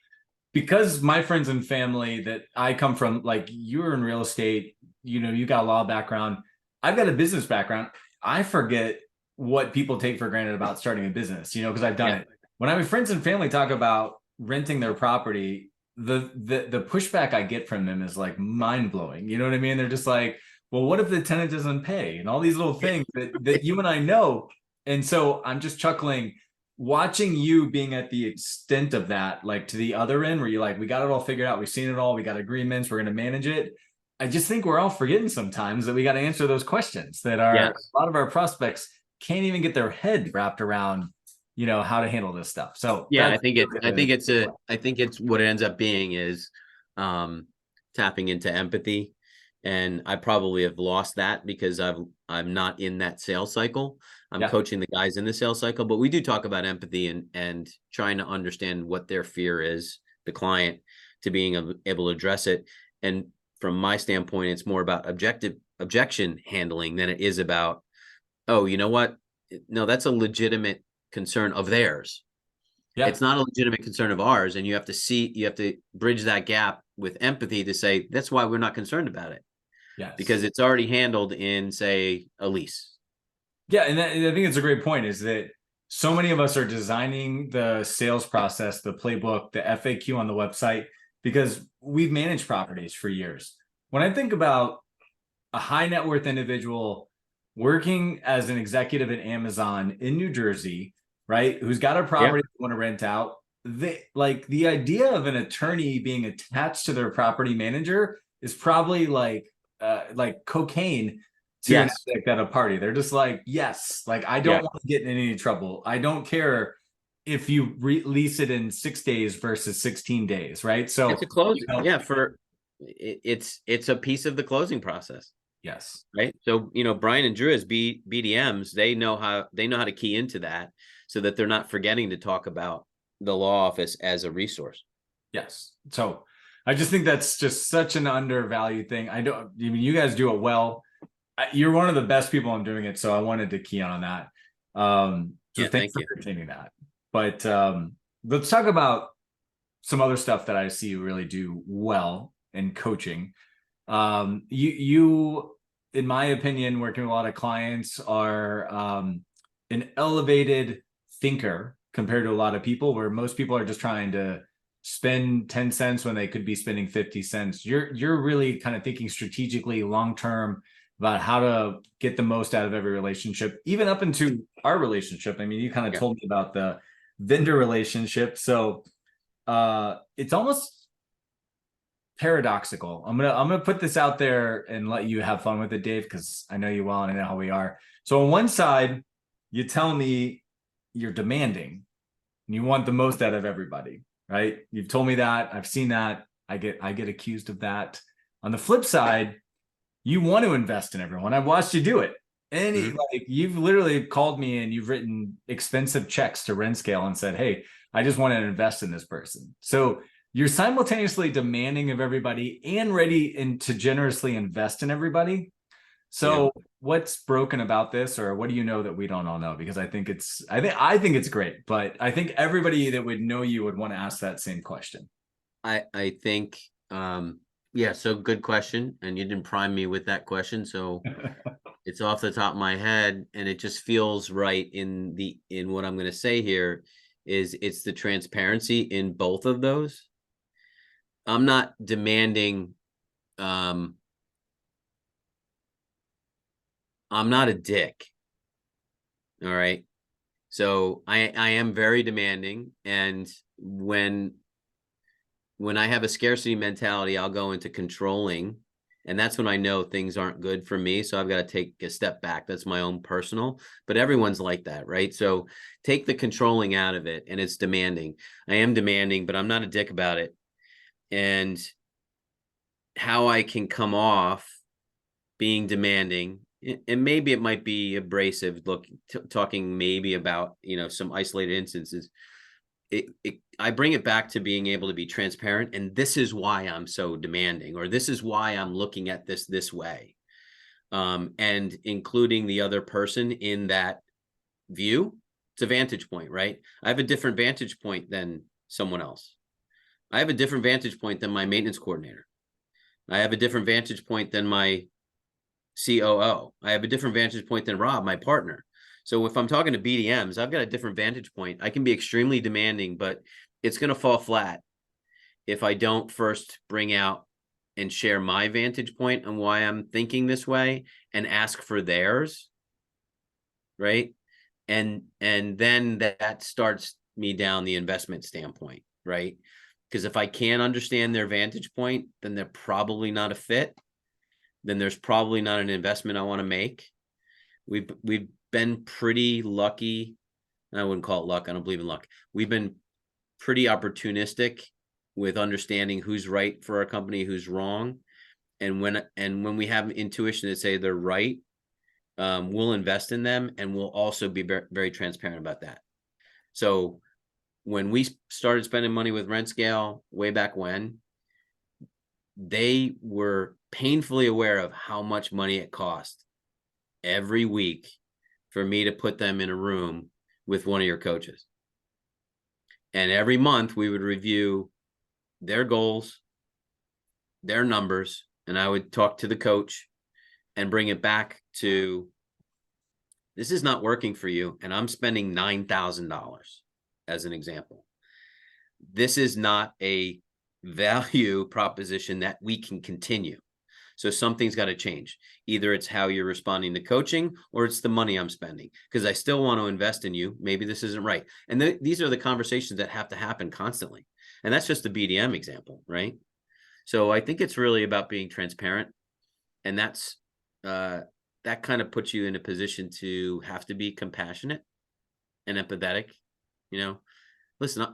Because my friends and family that I come from, like you're in real estate, you got a law background. I've got a business background. I forget what people take for granted about starting a business, because I've done it. When my friends and family talk about renting their property, the pushback I get from them is like mind blowing. You know what I mean? They're just like, well, what if the tenant doesn't pay? And all these little things that you and I know. And so I'm just chuckling, watching you being at the extent of that, like to the other end where you're like, we got it all figured out, we've seen it all, we got agreements, we're gonna manage it. I just think we're all forgetting sometimes that we got to answer those questions that are Yes. a lot of our prospects can't even get their head wrapped around, how to handle this stuff. So Yeah, that's I think it's what it ends up being is tapping into empathy. And I probably have lost that because I'm not in that sales cycle. I'm yeah, coaching the guys in the sales cycle, but we do talk about empathy and trying to understand what their fear is, the client, to being able to address it. And from my standpoint, it's more about objection handling than it is about, oh, you know what? No, that's a legitimate concern of theirs. yeah, It's not a legitimate concern of ours. And you have to bridge that gap with empathy to say, that's why we're not concerned about it, yes. because it's already handled in, say, a lease. Yeah, and I think it's a great point is that so many of us are designing the sales process, the playbook, the FAQ on the website because we've managed properties for years. When I think about a high net worth individual working as an executive at Amazon in New Jersey, right, who's got a Yeah. property they want to rent out, they like the idea of an attorney being attached to their property manager is probably like cocaine to an Yes. addict at a party. They're just like, yes, like I Yeah. don't want to get in any trouble. I don't care if you release it in 6 days versus 16 days, right? It's So, a close. Yeah. It's a piece of the closing process. yes, Right. So, Brian and Drew as BDMs, they know how to key into that so that they're not forgetting to talk about the law office as a resource. yes. So I just think that's just such an undervalued thing. I mean, you guys do it well. You're one of the best people I'm doing it, so I wanted to key on that. So Yeah. thanks Thank for you. continuing that. But let's talk about some other stuff that I see you really do well in coaching. You, in my opinion, working with a lot of clients are an elevated thinker compared to a lot of people, where most people are just trying to spend 10 cents when they could be spending 50 cents. You're really kind of thinking strategically long term about how to get the most out of every relationship, even up into our relationship. I mean, you kind of Yeah. told me about the vendor relationship. So it's almost paradoxical. I'm gonna put this out there and let you have fun with it, Dave, because I know you well and I know how we are. So on one side, you tell me you're demanding and you want the most out of everybody, right? You've told me that. I've seen that. I get accused of that. On the flip side, you want to invest in everyone. I've watched you do it. Mhm. Like you've literally called me and you've written expensive checks to Rentscale and said, "Hey, I just want to invest in this person." So you're simultaneously demanding of everybody and ready to generously invest in everybody. Yeah. So what's broken about this, or what do you know that we don't all know? Because I think it's great, but I think everybody that would know you would want to ask that same question. I think, yeah, so good question. And you didn't prime me with that question. So it's off the top of my head and it just feels right in what I'm going to say here is it's the transparency in both of those. I'm not demanding, um, I'm not a dick. All right. So I am very demanding. And when I have a scarcity mentality, I'll go into controlling. And that's when I know things aren't good for me. So I've got to take a step back. That's my own personal, but everyone's like that, right? So take the controlling out of it and it's demanding. I am demanding, but I'm not a dick about it. And how I can come off being demanding, and maybe it might be abrasive, talking maybe about, some isolated instances. I bring it back to being able to be transparent. And this is why I'm so demanding, or this is why I'm looking at this way. And including the other person in that view. It's a vantage point, right? I have a different vantage point than someone else. I have a different vantage point than my maintenance coordinator. I have a different vantage point than my COO. I have a different vantage point than Rob, my partner. So if I'm talking to BDMs, I've got a different vantage point. I can be extremely demanding, but it's going to fall flat. if I don't first bring out and share my vantage point on why I'm thinking this way and ask for theirs, right? And then that starts me down the investment standpoint, right? Because if I can't understand their vantage point, then they're probably not a fit. Then there's probably not an investment I want to make. We've been pretty lucky. And I wouldn't call it luck. I don't believe in luck. We've been pretty opportunistic with understanding who's right for our company, who's wrong. And when we have intuition to say they're right, we'll invest in them, and we'll also be very, very transparent about that. So when we started spending money with RentScale way back when, they were painfully aware of how much money it cost every week for me to put them in a room with one of your coaches. And every month we would review their goals, their numbers, and I would talk to the coach and bring it back to, this is not working for you, and I'm spending $9,000 as an example. This is not a value proposition that we can continue. So something's got to change. Either it's how you're responding to coaching, or it's the money I'm spending, because I still want to invest in you. Maybe this isn't right. And these are the conversations that have to happen constantly. And that's just the BDM example, right? So I think it's really about being transparent. And that's that kind of puts you in a position to have to be compassionate and empathetic. You know, listen,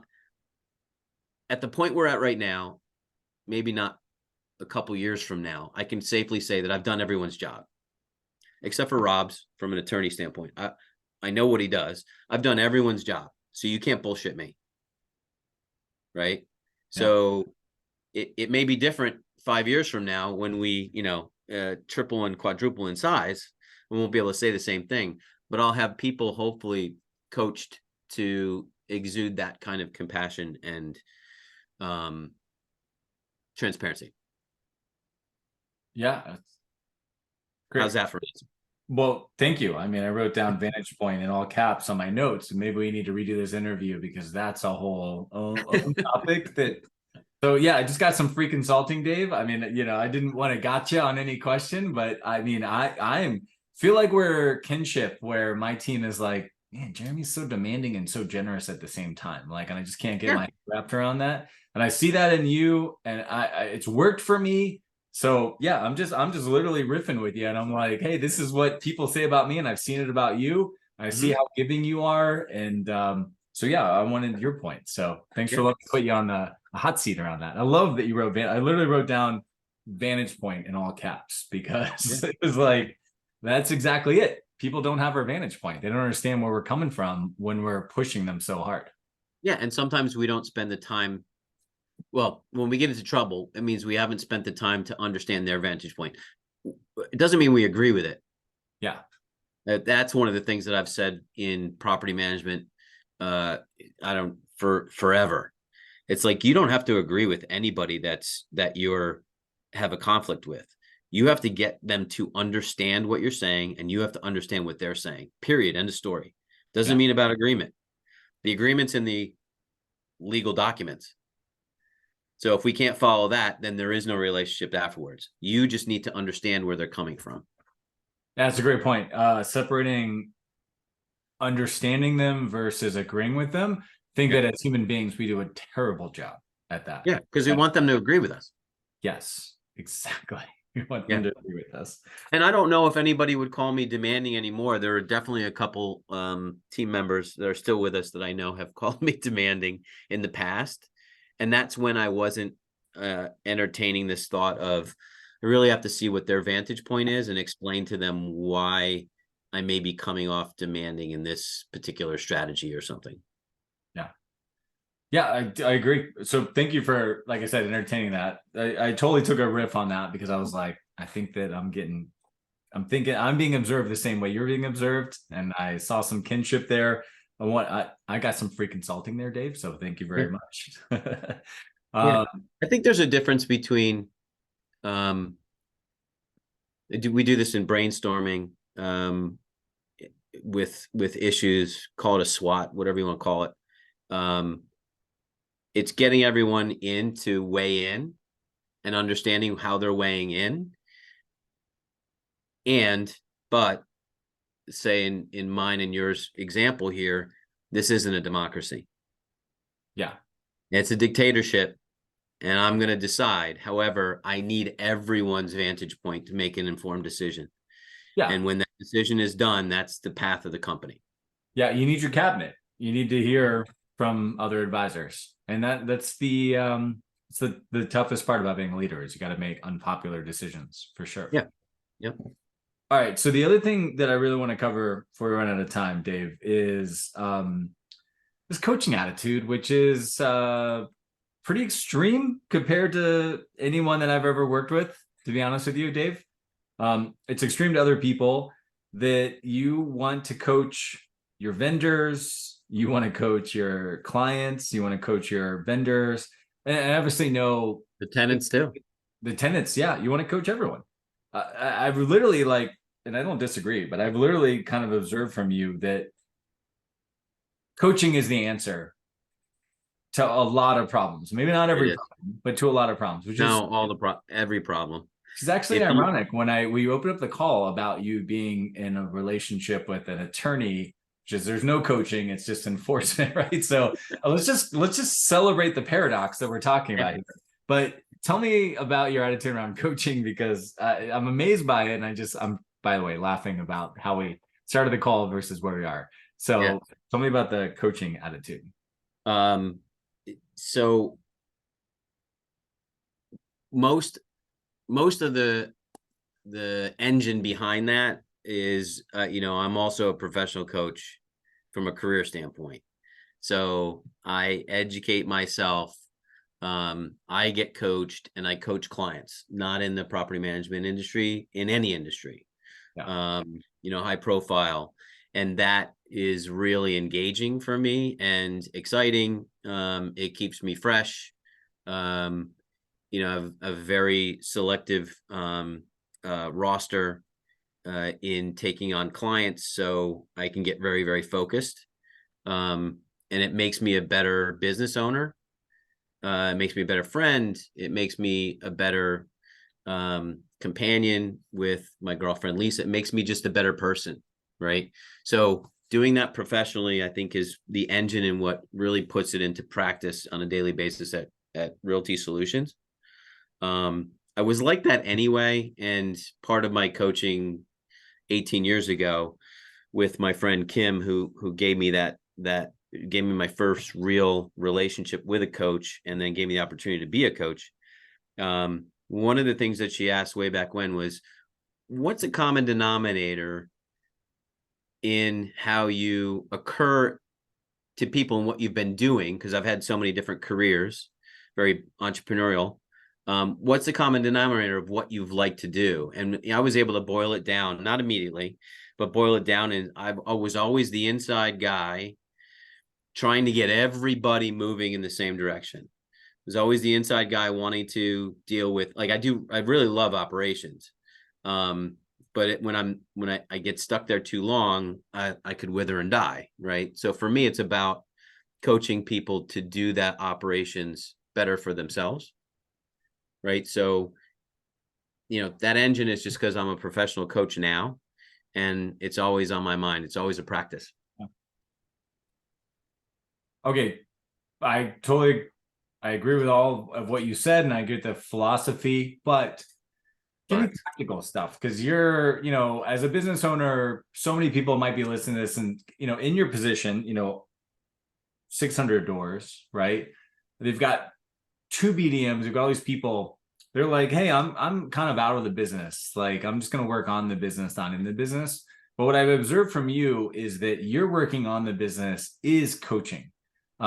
at the point we're at right now, maybe not a couple years from now, I can safely say that I've done everyone's job, except for Rob's from an attorney standpoint. I know what he does. I've done everyone's job. So you can't bullshit me. Right. Yeah. So it may be different 5 years from now when we, triple and quadruple in size, we won't be able to say the same thing, but I'll have people hopefully coached to exude that kind of compassion and transparency. Yeah. Great. How's that for you? Well, thank you. I mean, I wrote down vantage point in all caps on my notes. Maybe we need to redo this interview because that's a whole own topic that. So yeah, I just got some free consulting, Dave. I mean, I didn't want to gotcha on any question, but I mean, I feel like we're kinship where my team is like, man, Jeremy's so demanding and so generous at the same time. Like, and I just can't get my head wrapped around that. And I see that in you, and it's worked for me. So yeah, I'm just literally riffing with you, and I'm like, hey, this is what people say about me, and I've seen it about you. I see how giving you are, and so yeah, I wanted your point. So thanks for letting me put you on a hot seat around that. I love that you wrote. I literally wrote down vantage point in all caps because it was like that's exactly it. People don't have our vantage point. They don't understand where we're coming from when we're pushing them so hard. Yeah, and sometimes we don't spend the time. Well, when we get into trouble, it means we haven't spent the time to understand their vantage point. It doesn't mean we agree with it. Yeah. That's one of the things that I've said in property management. Forever. It's like, you don't have to agree with anybody that you're have a conflict with. You have to get them to understand what you're saying, and you have to understand what they're saying. Period. End of story. Doesn't mean about agreement. The agreement's in the legal documents. So if we can't follow that, then there is no relationship afterwards. You just need to understand where they're coming from. That's a great point. Separating understanding them versus agreeing with them. I think that as human beings, we do a terrible job at that. Yeah, because we want them to agree with us. Yes, exactly. We want them to agree with us. And I don't know if anybody would call me demanding anymore. There are definitely a couple team members that are still with us that I know have called me demanding in the past. And that's when I wasn't entertaining this thought of, I really have to see what their vantage point is and explain to them why I may be coming off demanding in this particular strategy or something. Yeah, I agree. So thank you for, like I said, entertaining that. I totally took a riff on that because I was like, I think that I'm thinking I'm being observed the same way you're being observed. And I saw some kinship there. I got some free consulting there, Dave. So thank you very much. I think there's a difference between, we do this in brainstorming with issues, call it a SWOT, whatever you want to call it. it's getting everyone in to weigh in and understanding how they're weighing in. But say in mine and yours example here, this isn't a democracy. Yeah. It's a dictatorship, and I'm going to decide. However, I need everyone's vantage point to make an informed decision. Yeah. And when that decision is done, that's the path of the company. Yeah. You need your cabinet. You need to hear from other advisors. And that's it's the toughest part about being a leader is you got to make unpopular decisions for sure. Yeah. Yep. All right. So the other thing that I really want to cover before we run out of time, Dave, is this coaching attitude, which is pretty extreme compared to anyone that I've ever worked with, to be honest with you, Dave. It's extreme to other people that you want to coach your vendors, you want to coach your clients, you want to coach your vendors, and obviously know the tenants too. The tenants, yeah, you want to coach everyone. I've literally and I don't disagree, but I've literally kind of observed from you that coaching is the answer to a lot of problems. Maybe not every problem, but to a lot of problems. Which every problem. It's actually ironic when we opened up the call about you being in a relationship with an attorney, which is there's no coaching, it's just enforcement, right? So let's just celebrate the paradox that we're talking about here. But tell me about your attitude around coaching, because I'm amazed by it, and I'm by the way laughing about how we started the call versus where we are. So tell me about the coaching attitude. So most of the engine behind that is, I'm also a professional coach from a career standpoint. So I educate myself. I get coached and I coach clients, not in the property management industry, in any industry, high profile. And that is really engaging for me and exciting. It keeps me fresh. A very selective roster in taking on clients, so I can get very, very focused. And it makes me a better business owner. It makes me a better friend. It makes me a better companion with my girlfriend, Lisa. It makes me just a better person, right? So doing that professionally, I think, is the engine and what really puts it into practice on a daily basis at Realty Solutions. I was like that anyway. And part of my coaching 18 years ago with my friend Kim, who gave me gave me my first real relationship with a coach, and then gave me the opportunity to be a coach. One of the things that she asked way back when was, what's a common denominator in how you occur to people and what you've been doing? Because I've had so many different careers, very entrepreneurial. What's the common denominator of what you've liked to do? And I was able to boil it down, not immediately, but boil it down. And I was always the inside guy trying to get everybody moving in the same direction. I was always the inside guy wanting to deal with, I really love operations. But when I get stuck there too long, I could wither and die, right? So for me, it's about coaching people to do that operations better for themselves. Right. So, that engine is just because I'm a professional coach now, and it's always on my mind. It's always a practice. Okay. I agree with all of what you said, and I get the philosophy, but give me practical stuff, because you're, as a business owner, so many people might be listening to this and, in your position, 600 doors, right? They've got 2 BDMs, we've got all these people. They're like, hey, I'm kind of out of the business. Like, I'm just going to work on the business, not in the business. But what I've observed from you is that you're working on the business is coaching. You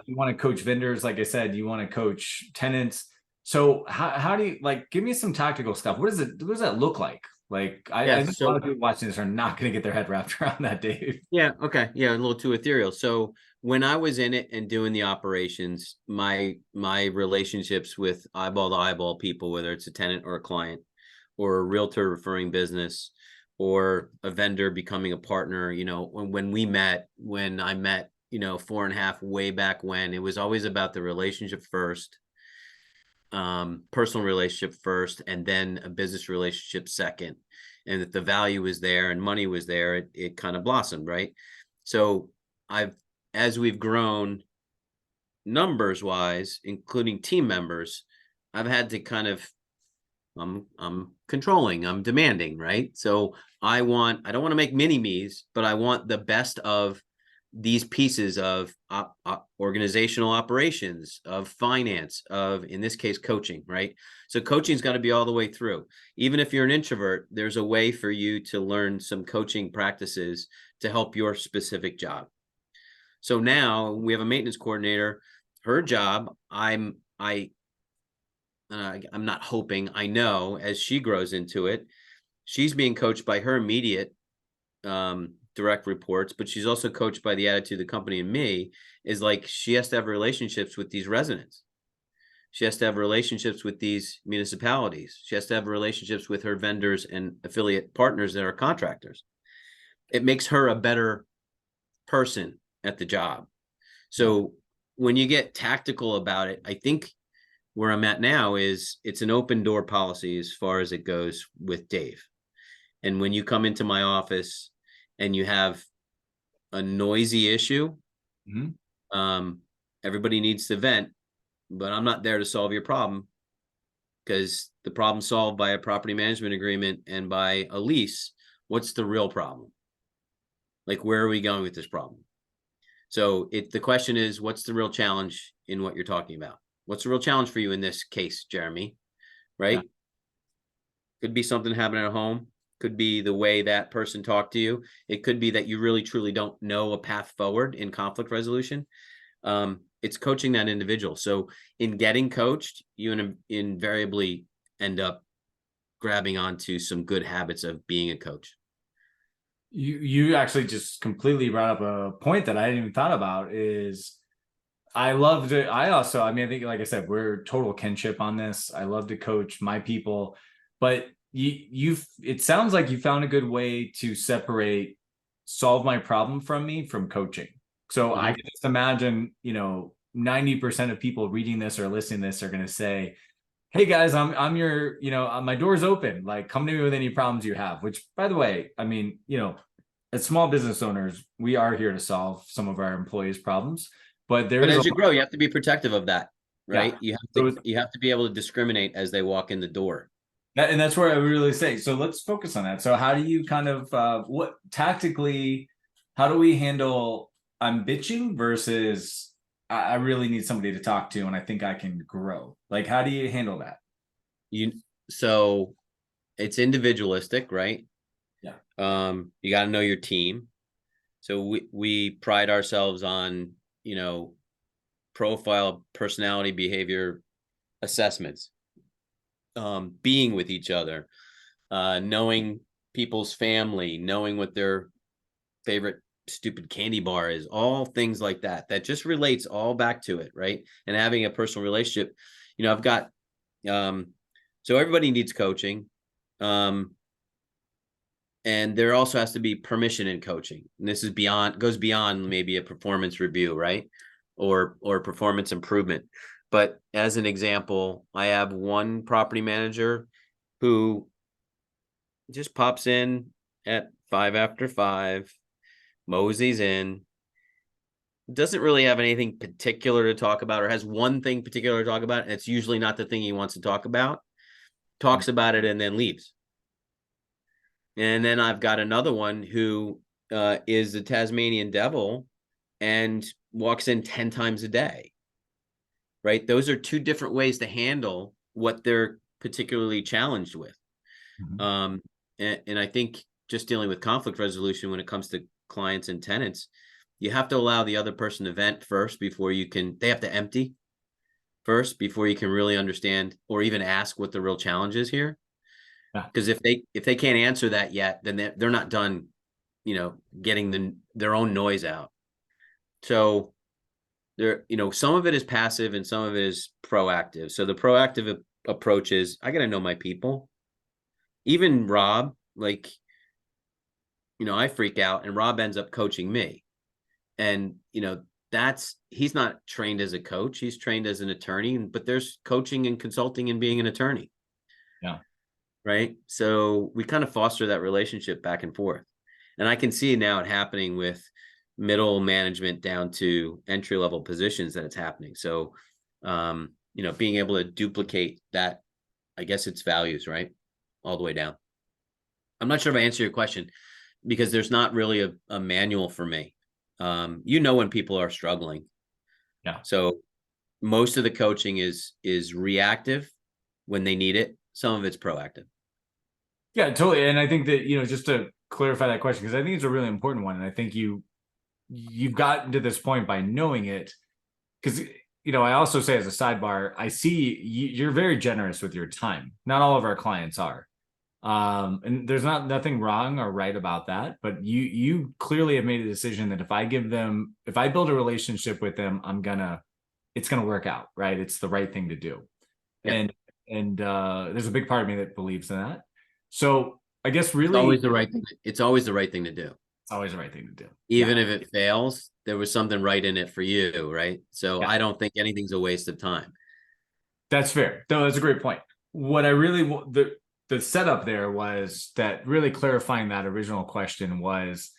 want to coach vendors, like I said, you want to coach tenants. So how do you, give me some tactical stuff? What does that look like? I think a lot of people watching this are not going to get their head wrapped around that, Dave. Yeah. Okay. Yeah. A little too ethereal. So when I was in it and doing the operations, my relationships with eyeball to eyeball people, whether it's a tenant or a client or a realtor referring business or a vendor becoming a partner, when I met, four and a half way back when. It was always about the relationship first, personal relationship first, and then a business relationship second. And that the value was there and money was there, it kind of blossomed, right? So as we've grown numbers wise, including team members, I've had to kind of, I'm controlling, I'm demanding, right? So I don't want to make mini me's, but I want the best of these pieces of organizational operations, of finance, of, in this case, coaching, right? So coaching's got to be all the way through. Even if you're an introvert, there's a way for you to learn some coaching practices to help your specific job. So now we have a maintenance coordinator. Her job, I'm not hoping, I know as she grows into it, she's being coached by her immediate direct reports, but she's also coached by the attitude of the company and me, is like, she has to have relationships with these residents. She has to have relationships with these municipalities. She has to have relationships with her vendors and affiliate partners that are contractors. It makes her a better person at the job. So when you get tactical about it, I think where I'm at now is it's an open door policy as far as it goes with Dave. And when you come into my office and you have a noisy issue, everybody needs to vent, but I'm not there to solve your problem, because the problem's solved by a property management agreement and by a lease. What's the real problem? Like, where are we going with this problem? So the question is, what's the real challenge in what you're talking about? What's the real challenge for you in this case, Jeremy? Right? Yeah. Could be something happening at home. Could be the way that person talked to you. It could be that you really, truly don't know a path forward in conflict resolution. It's coaching that individual. So in getting coached, you invariably end up grabbing onto some good habits of being a coach. You actually just completely brought up a point that I hadn't even thought about. Is I love to, I mean, I think, like I said, we're total kinship on this. I love to coach my people, but it sounds like you found a good way to separate solve my problem from me from coaching. So I can just imagine, 90% of people reading this or listening to this are going to say, hey guys, I'm your, my door's open. Like, come to me with any problems you have, which, by the way, I mean, as small business owners, we are here to solve some of our employees' problems. But as you grow, you have to be protective of that, right? Yeah. You have to be able to discriminate as they walk in the door. And that's where I really say, so let's focus on that. So how do you kind of, how do we handle, I'm bitching versus I really need somebody to talk to and I think I can grow? Like, how do you handle that? So it's individualistic, right? Yeah. You got to know your team. So we pride ourselves on, profile, personality, behavior assessments, being with each other, knowing people's family, knowing what their favorite stupid candy bar is, all things like that just relates all back to it, right? And having a personal relationship. I've got so everybody needs coaching, and there also has to be permission in coaching, and this is goes beyond maybe a performance review, right? Or performance improvement. But as an example, I have one property manager who just pops in at 5 after 5, moseys in, doesn't really have anything particular to talk about, or has one thing particular to talk about, and it's usually not the thing he wants to talk about, talks about it and then leaves. And then I've got another one who is the Tasmanian devil and walks in 10 times a day, right? Those are two different ways to handle what they're particularly challenged with. And I think just dealing with conflict resolution when it comes to clients and tenants, you have to allow the other person to vent first before they have to empty first before you can really understand or even ask what the real challenge is here. Because if they can't answer that yet, then they're not done, getting their own noise out. So some of it is passive and some of it is proactive. So the proactive approach is, I got to know my people. Even Rob, I freak out and Rob ends up coaching me. And, he's not trained as a coach. He's trained as an attorney, but there's coaching and consulting and being an attorney. Yeah. Right. So we kind of foster that relationship back and forth. And I can see now it happening with middle management down to entry level positions that it's happening. So, being able to duplicate that, I guess it's values, right? All the way down. I'm not sure if I answer your question because there's not really a manual for me. When people are struggling. Yeah. So most of the coaching is reactive when they need it. Some of it's proactive. Yeah, totally. And I think that, just to clarify that question, because I think it's a really important one. And I think you've gotten to this point by knowing it. Because, I also say as a sidebar, I see you're very generous with your time. Not all of our clients are. And there's nothing wrong or right about that, but you clearly have made a decision that if I build a relationship with them, it's gonna work out, right? It's the right thing to do. Yeah. And there's a big part of me that believes in that. So I guess It's really always the right thing. It's always the right thing to do. it's always the right thing to do. Even if it fails, there was something right in it for you, right? So Yeah. I don't think anything's a waste of time. That's fair. No, that's a great point. What I really the setup there was that really clarifying that original question was,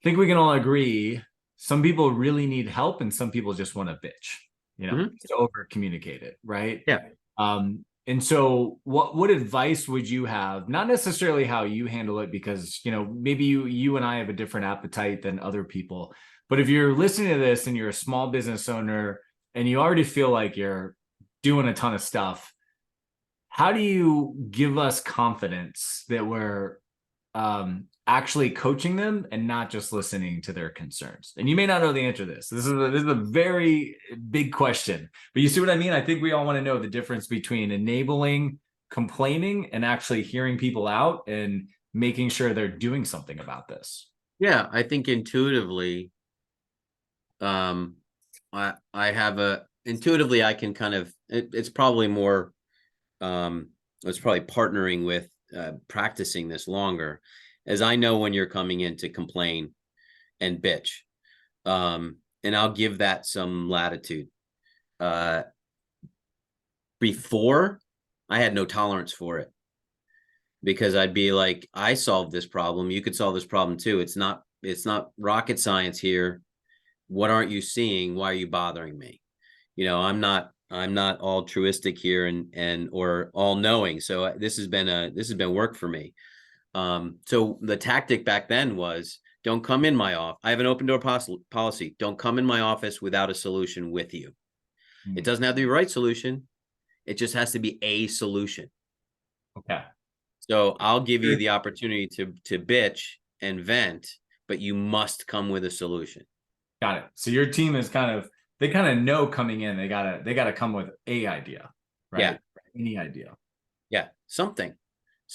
I think we can all agree some people really need help and some people just want to bitch, to over communicate it, right? Yeah. And so what advice would you have? Not necessarily how you handle it, because maybe you and I have a different appetite than other people. But if you're listening to this and you're a small business owner and you already feel like you're doing a ton of stuff, how do you give us confidence that we're actually coaching them and not just listening to their concerns? And you may not know the answer to this. This is a very big question, but you see what I mean? I think we all want to know the difference between enabling complaining and actually hearing people out and making sure they're doing something about this. Yeah, I think intuitively, I have intuitively I can kind of it's probably more it's probably partnering with practicing this longer, as I know when you're coming in to complain and bitch, and I'll give that some latitude. Before, I had no tolerance for it because I'd be like, I solved this problem, you could solve this problem too. It's not rocket science here. What aren't you seeing? Why are you bothering me? I'm not altruistic here and or all knowing. So this has been work for me. So the tactic back then was, don't come in my office. I have an open door policy. Don't come in my office without a solution with you. It doesn't have to be the right solution. It just has to be a solution. Okay. So I'll give you the opportunity to bitch and vent, but you must come with a solution. Got it. So your team is they kind of know coming in, they gotta come with a idea, right? Yeah. Any idea. Yeah. Something.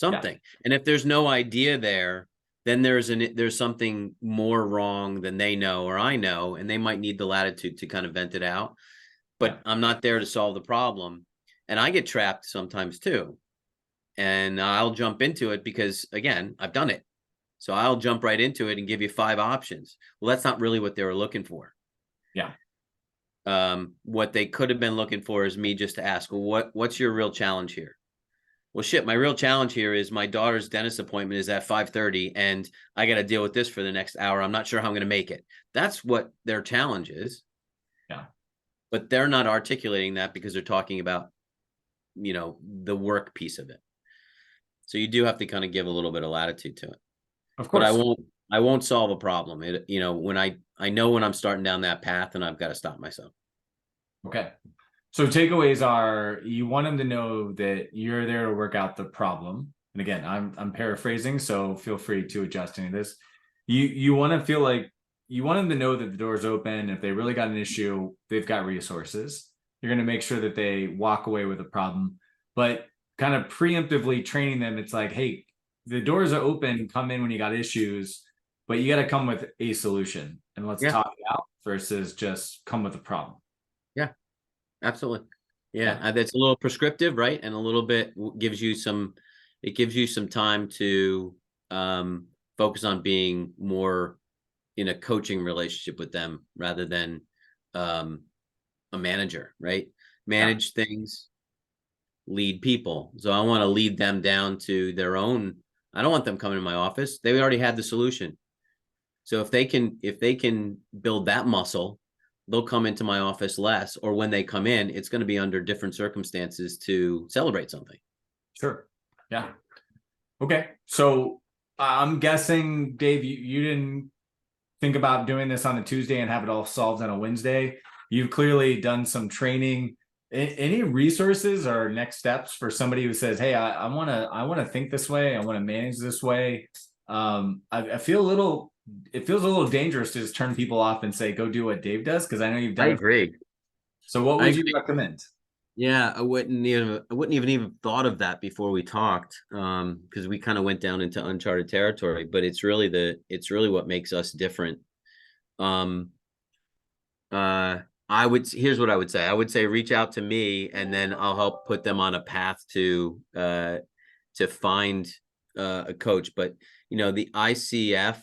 Yeah. And if there's no idea there, then there's something more wrong than they know or I know, and they might need the latitude to kind of vent it out. But I'm not there to solve the problem. And I get trapped sometimes too. And I'll jump into it because, again, I've done it. So I'll jump right into it and give you 5 options. Well, that's not really what they were looking for. Yeah. What they could have been looking for is me just to ask, well, what's your real challenge here? Well, shit, my real challenge here is my daughter's dentist appointment is at 5:30 and I got to deal with this for the next hour. I'm not sure how I'm going to make it. That's what their challenge is. Yeah. But they're not articulating that because they're talking about, the work piece of it. So you do have to kind of give a little bit of latitude to it. Of course. But I won't solve a problem. When I know when I'm starting down that path and I've got to stop myself. Okay. So takeaways are, you want them to know that you're there to work out the problem. And again, I'm paraphrasing, so feel free to adjust any of this. You want to feel like you want them to know that the door's open. If they really got an issue, they've got resources. You're going to make sure that they walk away with a problem, but kind of preemptively training them. It's like, hey, the doors are open, come in when you got issues, but you got to come with a solution and let's talk it out versus just come with a problem. Yeah, absolutely. Yeah. That's a little prescriptive, right? And a little bit gives you some time to focus on being more, in a coaching relationship with them rather than a manager, right? Yeah, Manage things, lead people. So I want to lead them down to their own. I don't want them coming to my office. They already had the solution. So if they can build that muscle, they'll come into my office less, or when they come in, it's going to be under different circumstances to celebrate something. sure. Yeah. Okay. So I'm guessing, Dave, you didn't think about doing this on a Tuesday and have it all solved on a Wednesday. You've clearly done some training. Any resources or next steps for somebody who says, "Hey, I want to think this way. I want to manage this way." I feel a little. It feels a little dangerous to just turn people off and say, "Go do what Dave does," because I know you've I done it. agree. So, what I would you agree. recommend? Yeah, I wouldn't even thought of that before we talked, because we kind of went down into uncharted territory. But it's really what makes us different. Um, uh, here's what I would say. I would say reach out to me, and then I'll help put them on a path to find a coach. But the ICF,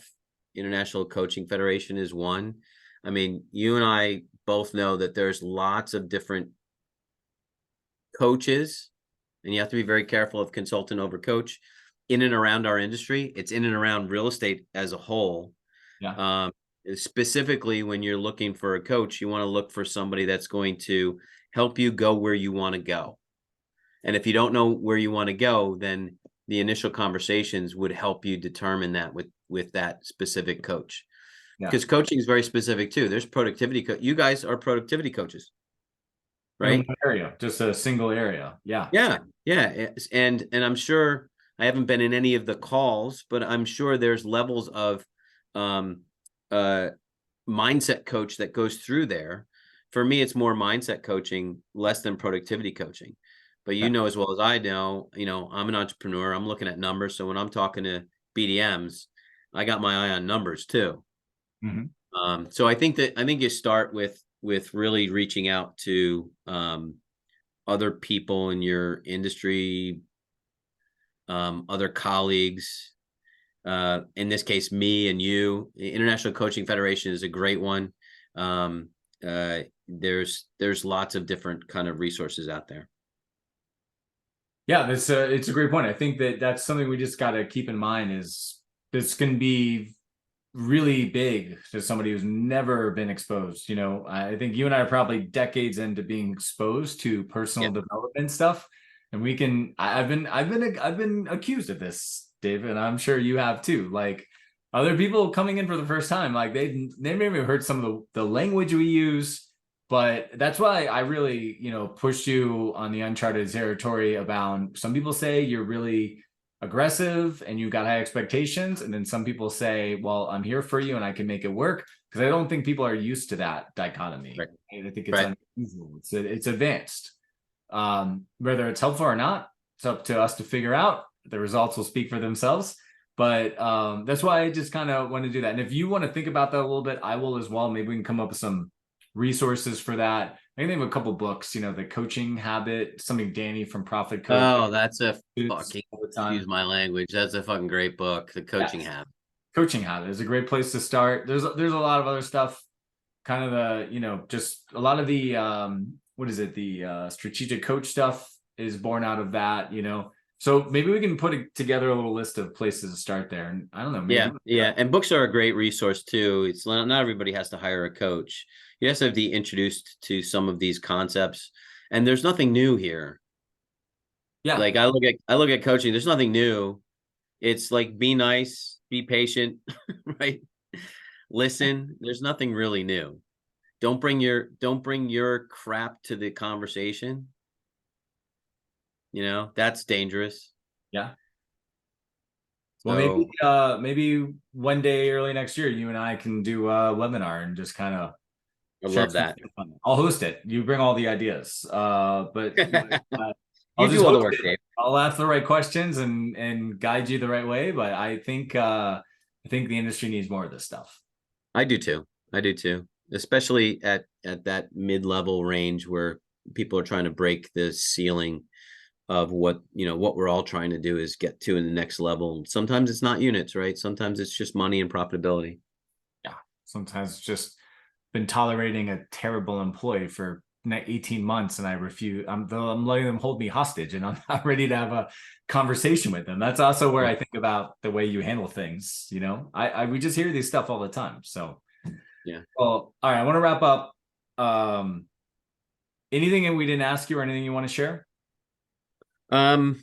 International Coaching Federation, is one. I mean, you and I both know that there's lots of different coaches, and you have to be very careful of consultant over coach in and around our industry. It's in and around real estate as a whole. Yeah. Specifically, when you're looking for a coach, you want to look for somebody that's going to help you go where you want to go. And if you don't know where you want to go, then the initial conversations would help you determine that with that specific coach. Yeah. Because coaching is very specific too. There's productivity. You guys are productivity coaches, In right? one area, just a single area. Yeah. Yeah, yeah, and I'm sure I haven't been in any of the calls, but I'm sure there's levels of um, uh, mindset coach that goes through there. For me, it's more mindset coaching, less than productivity coaching. But Yeah. as well as I know, I'm an entrepreneur. I'm looking at numbers. So when I'm talking to BDMs, I got my eye on numbers too. Mhm. So I think you start with really reaching out to other people in your industry, other colleagues. In this case, me and you. The International Coaching Federation is a great one. Um, there's lots of different kind of resources out there. Yeah, it's a great point. I think that that's something we just got to keep in mind is this can be really big to somebody who's never been exposed. I think you and I are probably decades into being exposed to Yeah. personal development stuff, and I've been accused of this, David, and I'm sure you have too. Like other people coming in for the first time, like they maybe heard some of the language we use. But that's why I really, pushed you on the uncharted territory about some people say you're really aggressive and you got high expectations. And then some people say, well, I'm here for you and I can make it work. Because I don't think people are used to that dichotomy. Right. And I think it's Right. unusual. It's advanced. Whether it's helpful or not, it's up to us to figure out. The results will speak for themselves. But that's why I just kind of want to do that. And if you want to think about that a little bit, I will as well. Maybe we can come up with some resources for that. I think of a couple books, the coaching habit, something Danny from Profit Coach Oh, that's a shoots fucking, all the excuse time. my language. That's a fucking great book, The Coaching Yes. Habit. Coaching habit is a great place to start. There's a lot of other stuff, kind of the, just a lot of the what is it, the strategic coach stuff is born out of that. So maybe we can put together a little list of places to start there. And I don't know, maybe Yeah, yeah, and books are a great resource too. It's not everybody has to hire a coach. You have to be introduced to some of these concepts, and there's nothing new here. yeah. Like I look at coaching. There's nothing new. It's like be nice, be patient, right? Listen. There's nothing really new. Don't bring your crap to the conversation. That's dangerous. Yeah. Well, So maybe one day early next year, you and I can do a webinar and just kind of I share love some that. fun. I'll host it. You bring all the ideas. But uh, I'll You just do all the host work, it. Dave. I'll ask the right questions and guide you the right way. But I think the industry needs more of this stuff. I do too. I do too. Especially at that mid-level range where people are trying to break the ceiling of what we're all trying to do is get to in the next level. Sometimes it's not units, right? Sometimes it's just money and profitability. Yeah. Sometimes just been tolerating a terrible employee for 18 months and I refuse. I'm letting them hold me hostage and I'm not ready to have a conversation with them. That's also where I think about the way you handle things. We just hear these stuff all the time. So Yeah. well, all right, I want to wrap up. Anything we didn't ask you or anything you want to share? The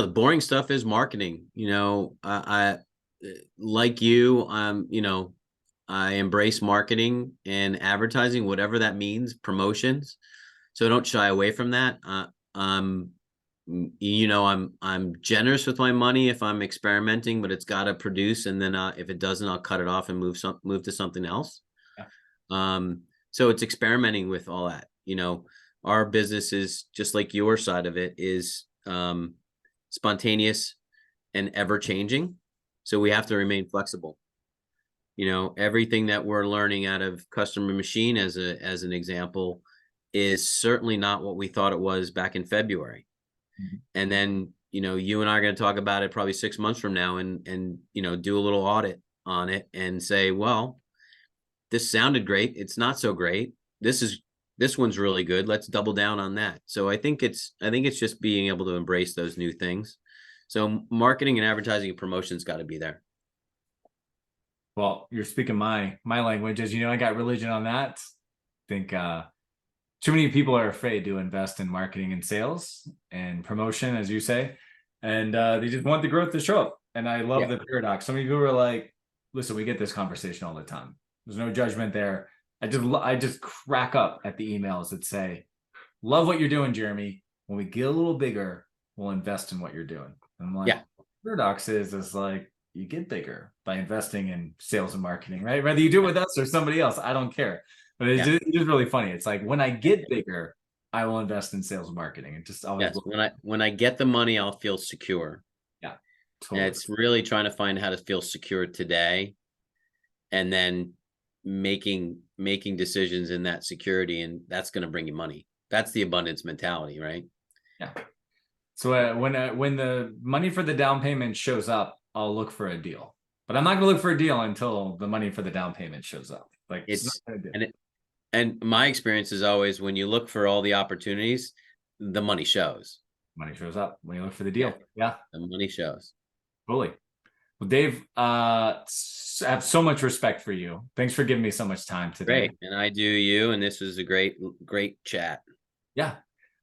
boring stuff is marketing. I like you, I embrace marketing and advertising, whatever that means, promotions. So don't shy away from that. I'm generous with my money if I'm experimenting, but it's got to produce. And then if it doesn't, I'll cut it off and move to something else. Yeah. So it's experimenting with all that. Our business is just like your side of it is spontaneous and ever changing. So we have to remain flexible. Everything that we're learning out of customer machine as an example is certainly not what we thought it was back in February. Mhm. And then, you and I are going to talk about it probably 6 months from now and do a little audit on it and say, well, this sounded great. It's not so great. This one's really good. Let's double down on that. So I think it's just being able to embrace those new things. So marketing and advertising and promotion's got to be there. Well, you're speaking my language. As you know, I got religion on that. I think too many people are afraid to invest in marketing and sales and promotion, as you say, and they just want the growth to show up. And I love the paradox. Some people are like, listen, we get this conversation all the time. There's no judgment there. I just crack up at the emails that say, love what you're doing, Jeremy. When we get a little bigger, we'll invest in what you're doing. And I'm like, paradox is like, you get bigger by investing in sales and marketing, right? Whether you do it with us or somebody else, I don't care. But it's just really funny. It's like, when I get bigger, I will invest in sales and marketing. And just always when I get the money, I'll feel secure. Yeah, totally. And it's really trying to find how to feel secure today, and then making decisions in that security, and that's going to bring you money. That's the abundance mentality, right? Yeah. So when the money for the down payment shows up, I'll look for a deal. But I'm not going to look for a deal until the money for the down payment shows up. Like and my experience is always, when you look for all the opportunities, the money shows. Money shows up when you look for the deal. Yeah. The money shows. Totally. Well, Dave, I have so much respect for you. Thanks for giving me so much time today. Great. And I do you, and this was a great chat. Yeah.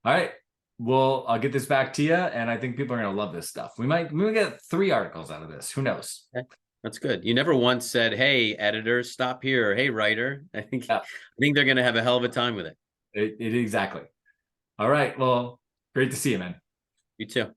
All right. Well, I'll get this back to you, and I think people are going to love this stuff. We might get 3 articles out of this. Who knows? Okay. That's good. You never once said, "Hey, editor, stop here," or "Hey, writer." I think they're going to have a hell of a time with it. It exactly. All right. Well, great to see you, man. You too.